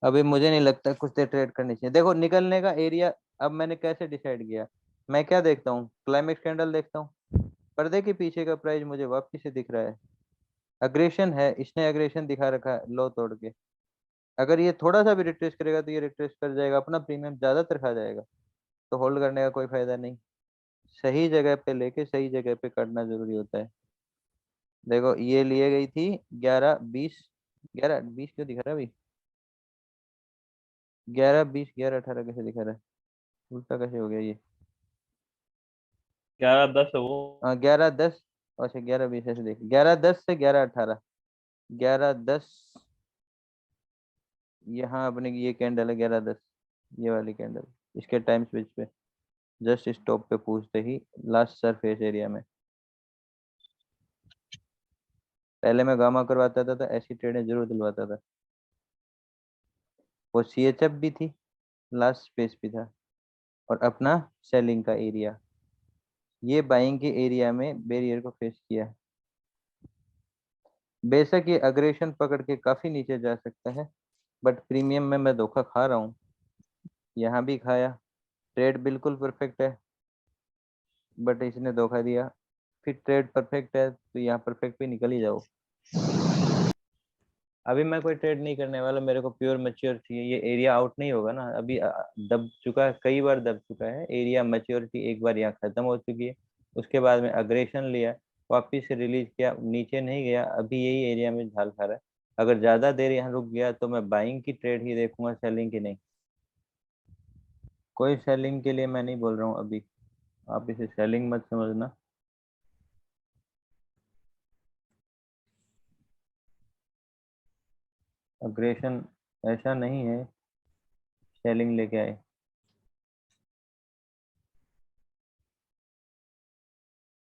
अभी मुझे नहीं लगता कुछ देर ट्रेड करनी चाहिए। देखो निकलने का एरिया अब मैंने कैसे डिसाइड किया, मैं क्या देखता हूँ, क्लाइमेक्स कैंडल देखता हूँ, पर्दे के पीछे का प्राइस मुझे वापस से दिख रहा है, अग्रेशन है, इसने अग्रेशन दिखा रखा है लो तोड़ के। अगर ये थोड़ा सा भी रिट्रेस करेगा तो ये रिट्रेस कर जाएगा, अपना प्रीमियम ज्यादातर खा जाएगा, तो होल्ड करने का कोई फायदा नहीं। सही जगह पे लेके सही जगह पे काटना जरूरी होता है। देखो ये लिए गई थी 11-20, 11-20 क्यों दिखा रहा है अभी, 11-20, 11-18 कैसे दिखा रहा है, उल्टा कैसे हो गया ये। 11-10 है वो। 11-10, अच्छा 11-20 ऐसे देख, 11-10 से 11-18, 11-10 यहाँ अपने की ये कैंडल है 11-10, ये वाली कैंडल, इसके टाइम स्विच पे जस्ट स्टॉप पे पूछते ही लास्ट सरफेस एरिया में। पहले मैं गामा करवाता था तो ऐसी ट्रेडें जरूर दिलवाता था। वो CHF भी थी, लास्ट स्पेस भी था, और अपना सेलिंग का एरिया, ये बाइंग के एरिया में बैरियर को फेस किया। बेशक ये अग्रेशन पकड़ के काफी नीचे जा सकता है, बट प्रीमियम में मैं धोखा खा रहा हूँ, यहाँ भी खाया। ट्रेड बिल्कुल परफेक्ट है बट इसने धोखा दिया। फिर ट्रेड परफेक्ट है तो यहाँ परफेक्ट भी निकल ही जाओ। अभी मैं कोई ट्रेड नहीं करने वाला, मेरे को प्योर मैच्योर चाहिए। ये एरिया आउट नहीं होगा ना, अभी दब चुका है, कई बार दब चुका है एरिया। मैच्योरिटी एक बार यहाँ खत्म हो चुकी है, उसके बाद में अग्रेशन लिया, वापिस से रिलीज किया, नीचे नहीं गया, अभी यही एरिया में झाल खा रहा है। अगर ज्यादा देर यहाँ रुक गया तो मैं बाइंग की ट्रेड ही देखूंगा, सेलिंग की नहीं। कोई सेलिंग के लिए मैं नहीं बोल रहा हूँ अभी, आप इसे सेलिंग मत समझना। अग्रेशन ऐसा नहीं है सेलिंग लेके आए।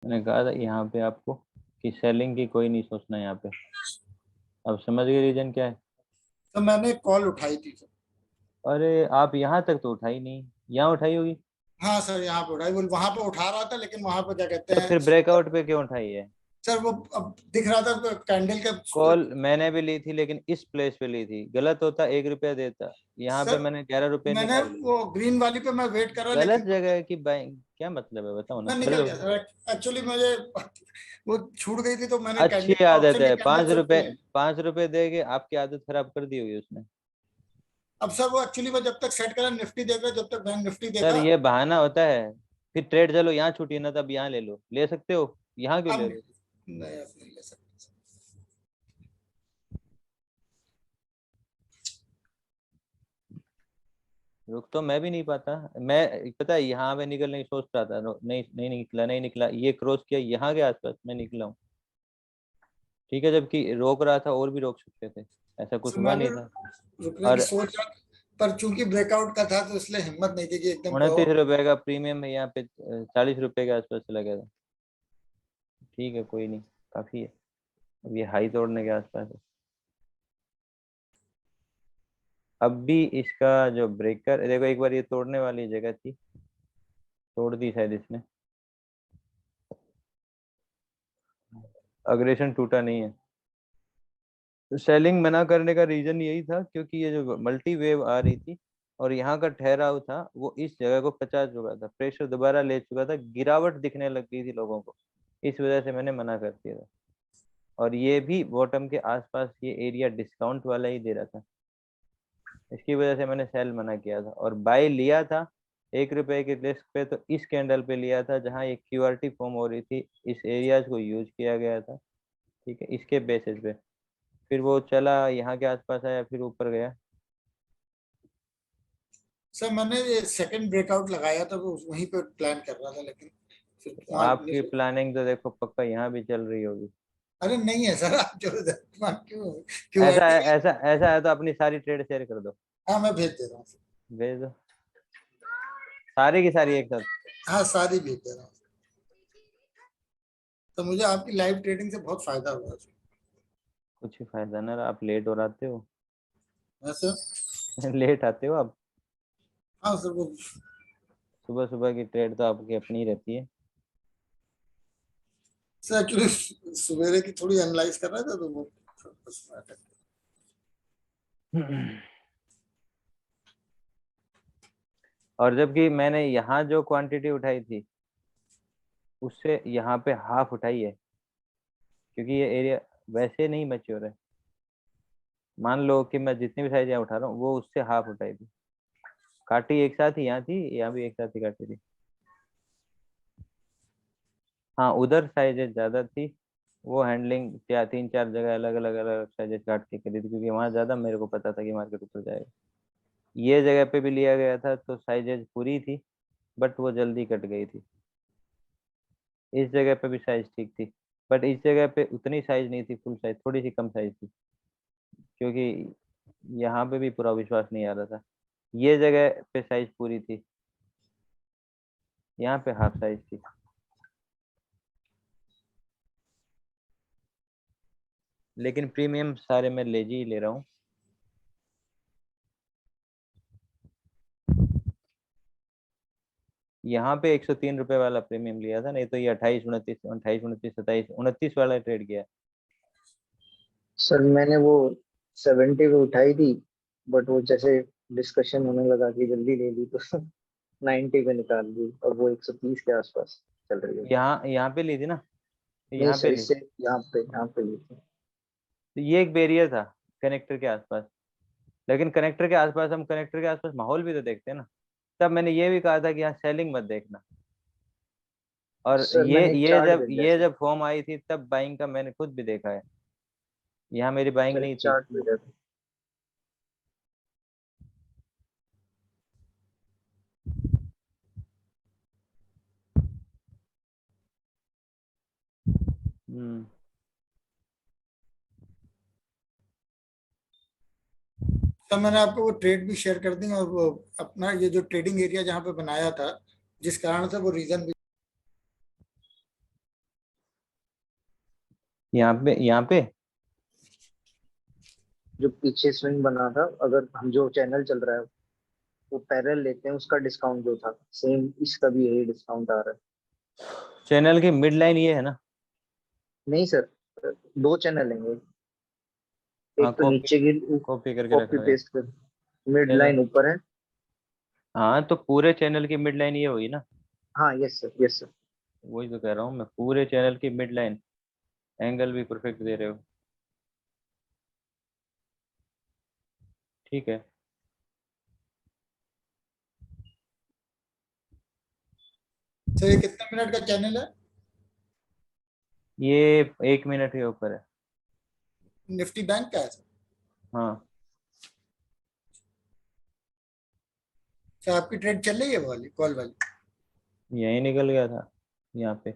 मैंने कहा था यहाँ पे आपको कि सेलिंग की कोई नहीं सोचना यहाँ पे। अब समझ गए रीजन क्या है। तो मैंने कॉल उठाई थी सर। अरे आप यहाँ तक तो उठाई नहीं, यहाँ उठाई होगी हाँ सर यहाँ पे उठाई, वो वहां पे उठा रहा था, लेकिन वहां पे क्या कहते तो हैं फिर ब्रेकआउट पे क्यों उठाई है। सर, वो अब दिख रहा था कैंडल का। कॉल मैंने भी ली थी लेकिन इस प्लेस पे ली थी, गलत होता 1 रुपया देता, यहाँ पे सर मैंने 11 रुपये मैंने निकाल लिए। वो ग्रीन वाली पे मैं वेट कर रहा, गलत लेकिन जगह है कि बाइंग, क्या मतलब है बताओ ना, मैं निकल चलो। गया सर। एक्चुअली मुझे वो छूट गई थी, तो मैंने अच्छी कैंडल आदत ऑप्शन के है, कैंडल पांच से रुपए खोले। 5 रुपए दे के आपकी आदत खराब कर दी होगी उसने। अब सर वो एक्चुअली मैं जब तक सेट करा निफ्टी देखा, जब तक बैंक निफ्टी सर देखा। ये बहाना होता है, फिर ट्रेड चलो यहाँ छूटी ना तब यहाँ ले लो, ले सकते हो, यहाँ क्यों अब ले रहे हो। नहीं, अब नहीं ले सकते। रुक तो मैं भी नहीं पाता, मैं पता है यहाँ पे निकलने की सोच रहा था, नहीं नहीं निकला, नहीं निकला, ये क्रॉस किया यहाँ के आसपास मैं निकला हूँ, ठीक है, जबकि रोक रहा था और भी रोक सकते थे, ऐसा कुछ सर हुआ मैं भी नहीं था। रुकने की और सोच रहा, पर चूंकि ब्रेकआउट का था तो इसलिए हिम्मत नहीं थी कि एकदम को। 29 रुपए का प्रीमियम है यहाँ पे, 40 रुपए के आसपास चला गया था। ठीक है कोई नहीं, काफी है, अब ये हाई तोड़ने के आसपास है। अब भी इसका जो ब्रेकर देखो, एक बार ये तोड़ने वाली जगह थी, तोड़ दी शायद इसने, अग्रेशन टूटा नहीं है। सेलिंग मना करने का रीजन यही था क्योंकि ये जो मल्टी वेव आ रही थी और यहाँ का ठहराव था वो इस जगह को पचा चुका था, प्रेशर दोबारा ले चुका था, गिरावट दिखने लग गई थी लोगों को, इस वजह से मैंने मना कर दिया था। और ये भी बॉटम के आसपास ये एरिया डिस्काउंट वाला ही दे रहा था, इसकी वजह से मैंने सेल मना किया था। और बाय लिया था 1 रुपए के रिस्क पे, तो इस कैंडल पे लिया था जहाँ ये क्यूआरटी फॉर्म हो रही थी, इस एरियाज को यूज किया गया था, ठीक है, इसके बेसिस पे। फिर वो चला यहाँ के आसपास आया, फिर ऊपर गया। सर मैंने ये सेकंड ब्रेकआउट लगाया था, वो वहीं पे प्लान कर रहा था, लेकिन फिर वहाँ आपकी प्लानिंग तो देखो पक्का यहाँ भी चल रही होगी। अरे नहीं है सर, आप जो क्यों क्यों ऐसा ऐसा ऐसा है तो अपनी सारी ट्रेड शेयर कर दो। हाँ मैं भेज दे रहा हूँ, भेज दो सारी की सारी एक साथ। हाँ सारी भेज दे रहा हूँ। तो मुझे आपकी लाइव ट्रेडिंग से बहुत फायदा हुआ है। कुछ ही फायदा ना, आप लेट और आते हो। वैसे लेट आते हो आप। हाँ सर, वो सुबह सुबह की ट्रेड तो आपकी अपनी रहती है। सर एक्चुअली सवेरे की थोड़ी एनालाइज कर रहा था तो वो और जबकि मैंने यहाँ जो क्वांटिटी उठाई थी उससे यहाँ पे हाफ उठाई है, क्योंकि ये एरिया वैसे नहीं मैच्योर है। मान लो कि मैं जितनी भी साइज यहाँ उठा रहा हूँ वो उससे हाफ उठाई थी। काटी एक साथ ही यहाँ थी, यहाँ भी एक साथ ही काटी थी। हाँ उधर साइजेज ज्यादा थी, वो हैंडलिंग क्या 3-4 जगह अलग अलग अलग साइजेज काट के करी थी, क्योंकि वहाँ ज्यादा मेरे को पता था कि मार्केट ऊपर जाएगा। ये जगह पे भी लिया गया था तो साइजेज पूरी थी, बट वो जल्दी कट गई थी। इस जगह पे भी साइज ठीक थी, बट इस जगह पे उतनी साइज नहीं थी, फुल साइज थोड़ी सी कम साइज थी, क्योंकि यहाँ पे भी पूरा विश्वास नहीं आ रहा था। ये जगह पे साइज पूरी थी, यहाँ पे हाफ साइज थी। लेकिन प्रीमियम सारे मैं लेजी ही ले रहा हूँ। यहाँ पे 103 रुपए वाला प्रीमियम लिया था, नहीं तो ये 28, 29, 28, 29, 27, 29 वाला ट्रेड किया। सर मैंने वो 70 पे उठाई थी, बट वो जैसे डिस्कशन होने लगा कि जल्दी ले ली तो 90 पे निकाल दी, और वो 130 के आसपास चल रही है। यहाँ पे ली थी ना, नहीं यहाँ पे सर, ली। इससे यहाँ पे ली थी। तो ये एक बैरियर था कनेक्टर के आसपास, लेकिन कनेक्टर के आसपास हम कनेक्टर के आसपास माहौल भी तो देखते हैं ना। तब मैंने ये भी कहा था कि यहाँ सेलिंग मत देखना। और सर ये मैंने एक ये चार्ट जब भेजा ये था। जब फॉर्म आई थी तब बाइंग का मैंने खुद भी देखा है, यहाँ मेरी बाइंग सर एक नहीं थी। चार्ट भेजा था। हम्म। तो मैंने आपको वो ट्रेड भी शेयर कर दी, और वो अपना ये जो ट्रेडिंग एरिया जहाँ पे बनाया था, जिस कारण से वो रीजन भी यहाँ पे जो पीछे स्विंग बना था, अगर हम जो चैनल चल रहा है वो पैरेलल लेते हैं, उसका डिस्काउंट जो था सेम इसका भी यही डिस्काउंट आ रहा है। चैनल की मिड लाइन ये है ना। नहीं सर, दो चैनल लेंगे, हाँ एक तो कॉपी नीचे की कॉपी करके कॉपी रखा है पेस्ट कर, मिड चैनल। लाइन ऊपर है। हाँ तो पूरे चैनल की मिड लाइन ये हुई ना। हाँ यस सर, यस सर। वही तो कह रहा हूँ मैं, पूरे चैनल की मिड लाइन। एंगल भी परफेक्ट दे रहे हो, ठीक है। सर ये कितने मिनट का चैनल है? ये 1 मिनट के ऊपर है। निफ्टी बैंक का है सर? हाँ सर आपकी ट्रेड चल रही है वो वाली कॉल वाली? यही निकल गया था यहाँ पे।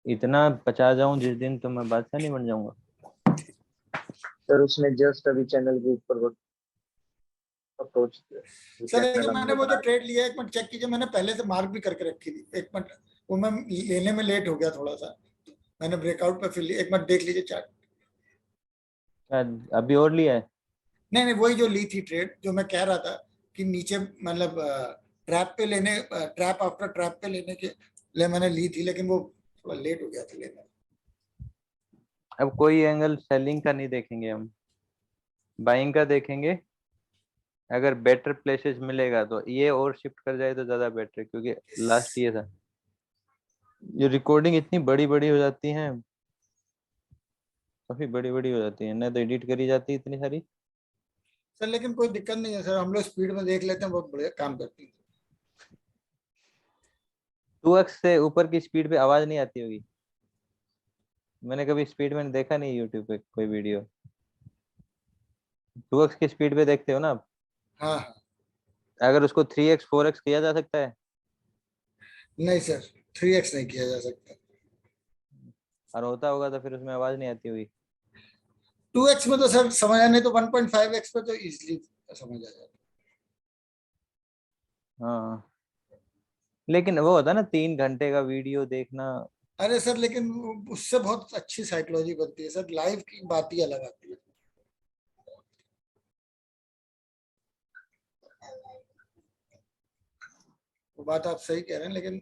इतना पचा जाऊं जिस दिन तो मैं बादशाह नहीं बन जाऊंगा। सर उसने जस्ट अभी चैनल के ऊपर अप्रोच किया। सर ये चैनल मैंने हमने वो जो बना ट्रेड लिया है, एक मिनट चेक कीजिए, मैंने पहले से मार्क भी करके रखी थी, एक मिनट, वो मैं लेने में लेट हो गया थोड़ा सा, मैंने ब्रेकआउट पे फिर लिया, एक मिनट देख लीजिए चार्ट। शायद अभी और लिया है। नहीं नहीं, वही जो ली थी ट्रेड, जो मैं कह रहा था कि नीचे मतलब ट्रैप पे लेने, ट्रैप आफ्टर ट्रैप पे लेने के लिए मैंने ली थी, लेकिन वो थोड़ा लेट हो गया था लेने। अब कोई एंगल सेलिंग का नहीं देखेंगे हम, बाइंग का देखेंगे। अगर बेटर प्लेसेस मिलेगा तो ये और शिफ्ट कर जाए तो ज्यादा बेटर है, क्योंकि लास्ट ये था, ये रिकॉर्डिंग इतनी बड़ी बड़ी हो जाती है, काफी बड़ी बड़ी हो जाती है ना, तो एडिट करी जाती है इतनी सारी। सर लेकिन कोई दिक्कत नहीं है सर, हम लोग स्पीड में देख लेते हैं, बहुत बढ़िया काम करती है। 2x से ऊपर की स्पीड पे आवाज नहीं आती होगी, मैंने कभी स्पीड में देखा नहीं यूट्यूब पे कोई वीडियो। 2x की स्पीड पे देखते हो ना आप? हाँ हाँ। अगर उसको 3x 4x किया जा सकता है, नहीं सर, 3x नहीं किया जा सकता। और होता होगा तो फिर उसमें आवाज नहीं आती होगी। 2x में तो सर समझ नहीं, तो 1.5x पे तो इजीली समझ आ जाता। हाँ, लेकिन वो होता है ना 3 घंटे का वीडियो देखना। अरे सर लेकिन उससे बहुत अच्छी साइकोलॉजी बनती है सर, लाइव की बात ही अलग आती है। वो बात आप सही कह रहे हैं, लेकिन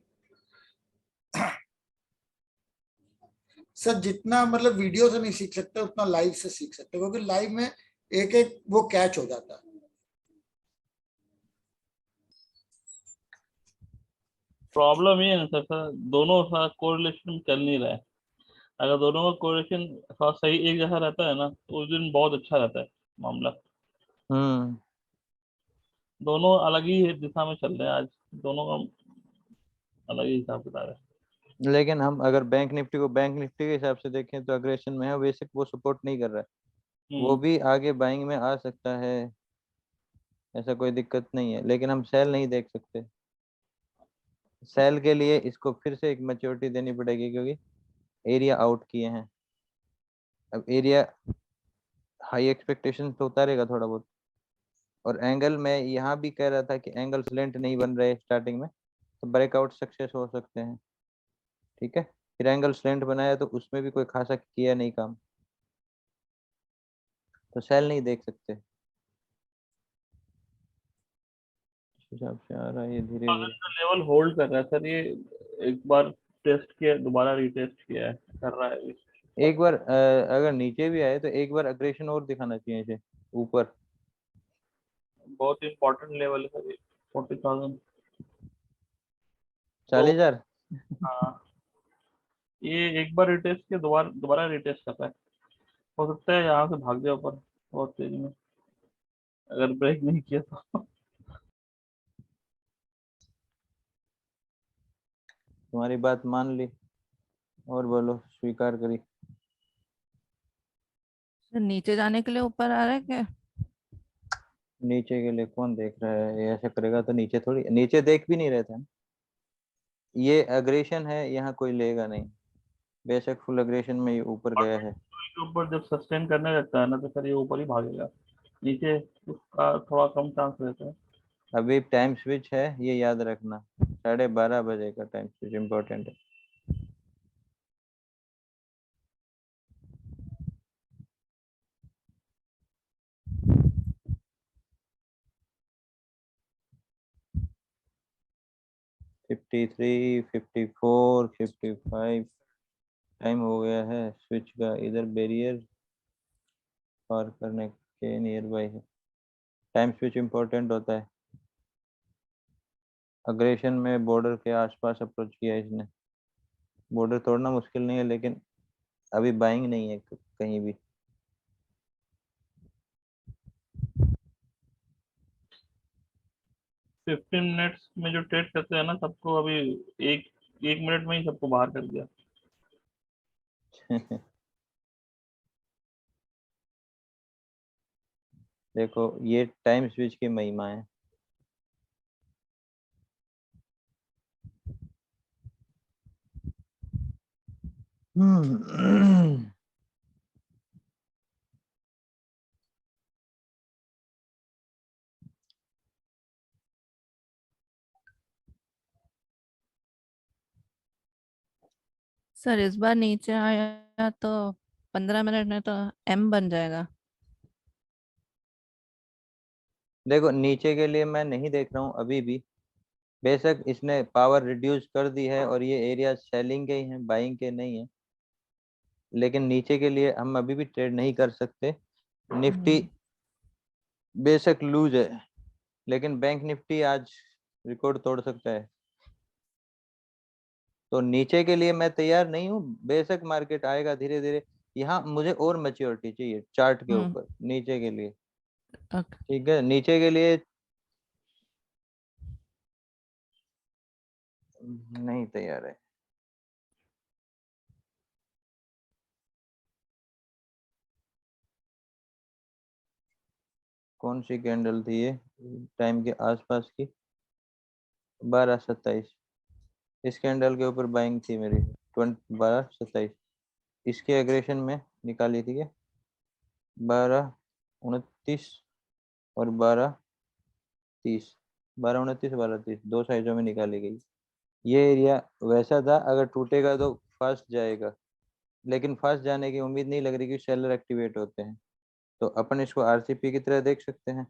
सर जितना मतलब वीडियो से नहीं सीख सकते उतना लाइव से सीख सकते, क्योंकि लाइव में एक एक वो कैच हो जाता है। प्रॉब्लम ये है ना सर, दोनों साथ कोरिलेशन चल नहीं रहा है। अगर दोनों का कोरिलेशन सही एक जैसा रहता है ना, तो उस दिन बहुत अच्छा रहता है मामला। हम्म। दोनों अलग ही दिशा में चल रहे हैं आज, दोनों का अलग ही हिसाब किताब है। लेकिन हम अगर बैंक निफ्टी को बैंक निफ्टी के हिसाब से देखें तो अग्रेशन में है, बेसिक वो सपोर्ट नहीं कर रहा है, वो भी आगे बाइंग में आ सकता है, ऐसा कोई दिक्कत नहीं है, लेकिन हम सेल नहीं देख सकते। सेल के लिए इसको फिर से एक मैच्योरिटी देनी पड़ेगी, क्योंकि एरिया आउट किए हैं। अब एरिया हाई एक्सपेक्टेशन तो उतारेगा थोड़ा बहुत। और एंगल में यहाँ भी कह रहा था कि एंगल स्लेंट नहीं बन रहे स्टार्टिंग में, तो ब्रेकआउट सक्सेस हो सकते हैं। ठीक है, फिर एंगल स्लेंट बनाया तो उसमें भी कोई खासा किया नहीं काम, तो सेल नहीं देख सकते। इस हिसाब से आ रहा है ये धीरे धीरे। लेवल होल्ड कर रहा है सर ये, एक बार टेस्ट किया, दोबारा रीटेस्ट किया है, कर रहा है अभी। एक बार अगर नीचे भी आए तो एक बार अग्रेशन और दिखाना चाहिए इसे ऊपर। बहुत इंपॉर्टेंट लेवल है सर ये, 40,000। 40,000। हाँ, ये एक बार रिटेस्ट किया, दोबारा दोबारा रिटेस्ट कर रहा है। हो सकता है यहाँ से भाग जाए ऊपर बहुत तेजी में, अगर ब्रेक नहीं किया तो। तुम्हारी बात मान ली, और बोलो, स्वीकार करी। तो नीचे जाने के लिए ऊपर आ रहा है क्या? नीचे के लिए कौन देख रहा है, ये ऐसा करेगा तो नीचे थोड़ी, नीचे देख भी नहीं रहे थे हम। ये अग्रेशन है, यहाँ कोई लेगा नहीं, बेशक फुल अग्रेशन में ये ऊपर गया है। के ऊपर जब सस्टेन करने लगता है ना, तो फिर ये ऊपर ही भागेगा, नीचे उसका थोड़ा कम चांस रहता है। अभी टाइम स्विच है, ये याद रखना, 12:30 बजे का टाइम स्विच इम्पोर्टेंट है। फिफ्टी 54 55 टाइम हो गया है स्विच का, इधर बैरियर पार करने के नियर बाई है। टाइम स्विच इम्पोर्टेंट होता है। अग्रेशन में बॉर्डर के आसपास अप्रोच किया इसने, बॉर्डर तोड़ना मुश्किल नहीं है, लेकिन अभी बाइंग नहीं है कहीं भी। फिफ्टीन मिनट्स में जो ट्रेड करते हैं ना, सबको अभी एक एक मिनट में ही सबको बाहर कर दिया। देखो ये टाइम स्विच की महिमा है। सर इस बार नीचे आया तो 15 मिनट में तो एम बन जाएगा। देखो नीचे के लिए मैं नहीं देख रहा हूँ अभी भी, बेशक इसने पावर रिड्यूस कर दी है और ये एरिया सेलिंग के ही हैं, बाइंग के नहीं है, लेकिन नीचे के लिए हम अभी भी ट्रेड नहीं कर सकते। निफ्टी बेशक लूज है, लेकिन बैंक निफ्टी आज रिकॉर्ड तोड़ सकता है। तो नीचे के लिए मैं तैयार नहीं हूँ, बेशक मार्केट आएगा धीरे धीरे। यहाँ मुझे और मैच्योरिटी चाहिए चार्ट के ऊपर नीचे के लिए। ओके, ठीक है, नीचे के लिए नहीं तैयार है। कौन सी कैंडल थी ये टाइम के आसपास की? 12:27। इस कैंडल के ऊपर बाइंग थी मेरी 12:27। इसके एग्रेशन में निकाली थी ये 12:29 और 12:30। 12:29 12:30 दो साइजों में निकाली गई। ये एरिया वैसा था, अगर टूटेगा तो फास्ट जाएगा, लेकिन फास्ट जाने की उम्मीद नहीं लग रही कि सेलर एक्टिवेट होते हैं। तो अपन इसको आरसीपी की तरह देख सकते हैं।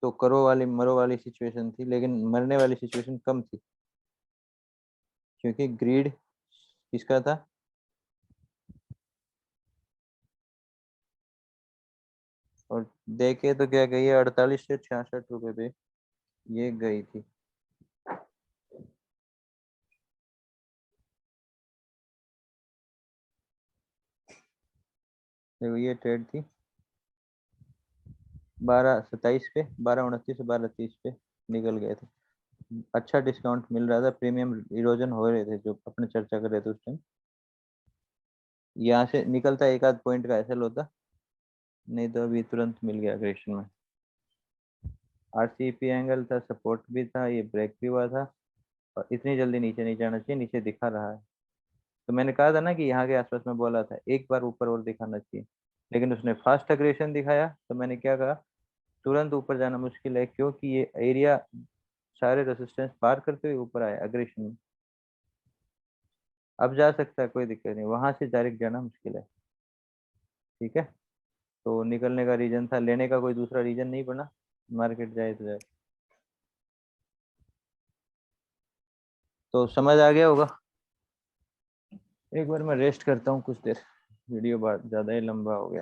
तो करो वाली मरो वाली सिचुएशन थी, लेकिन मरने वाली सिचुएशन कम थी, क्योंकि ग्रीड किसका था? और देखे तो क्या कहिए 48 से 66 रुपए पे ये गई थी। देखो ये ट्रेड थी 12:27 पे, 12:29 से 12:30 पे निकल गए थे। अच्छा डिस्काउंट मिल रहा था, प्रीमियम इरोजन हो रहे थे जो अपने चर्चा कर रहे थे उस टाइम। यहाँ से निकलता एक आध पॉइंट का एसएल होता, नहीं तो अभी तुरंत मिल गया क्रेशन में। आरसीपी एंगल था, सपोर्ट भी था, ये ब्रेक भी हुआ था, और इतनी जल्दी नीचे नहीं जाना चाहिए, नीचे दिखा रहा है। तो मैंने कहा था ना कि यहाँ के आसपास में बोला था एक बार ऊपर और दिखाना चाहिए, लेकिन उसने फास्ट अग्रेशन दिखाया। तो मैंने क्या कहा, तुरंत ऊपर जाना मुश्किल है, क्योंकि ये एरिया सारे रेजिस्टेंस पार करते हुए ऊपर आया अग्रेशन में। अब जा सकता है, कोई दिक्कत नहीं, वहां से डायरेक्ट जाना मुश्किल है। ठीक है, तो निकलने का रीजन था, लेने का कोई दूसरा रीजन नहीं बना, मार्केट जाए तो जाए। तो समझ आ गया होगा। एक बार मैं रेस्ट करता हूँ कुछ देर, वीडियो बहुत ज़्यादा ही लंबा हो गया।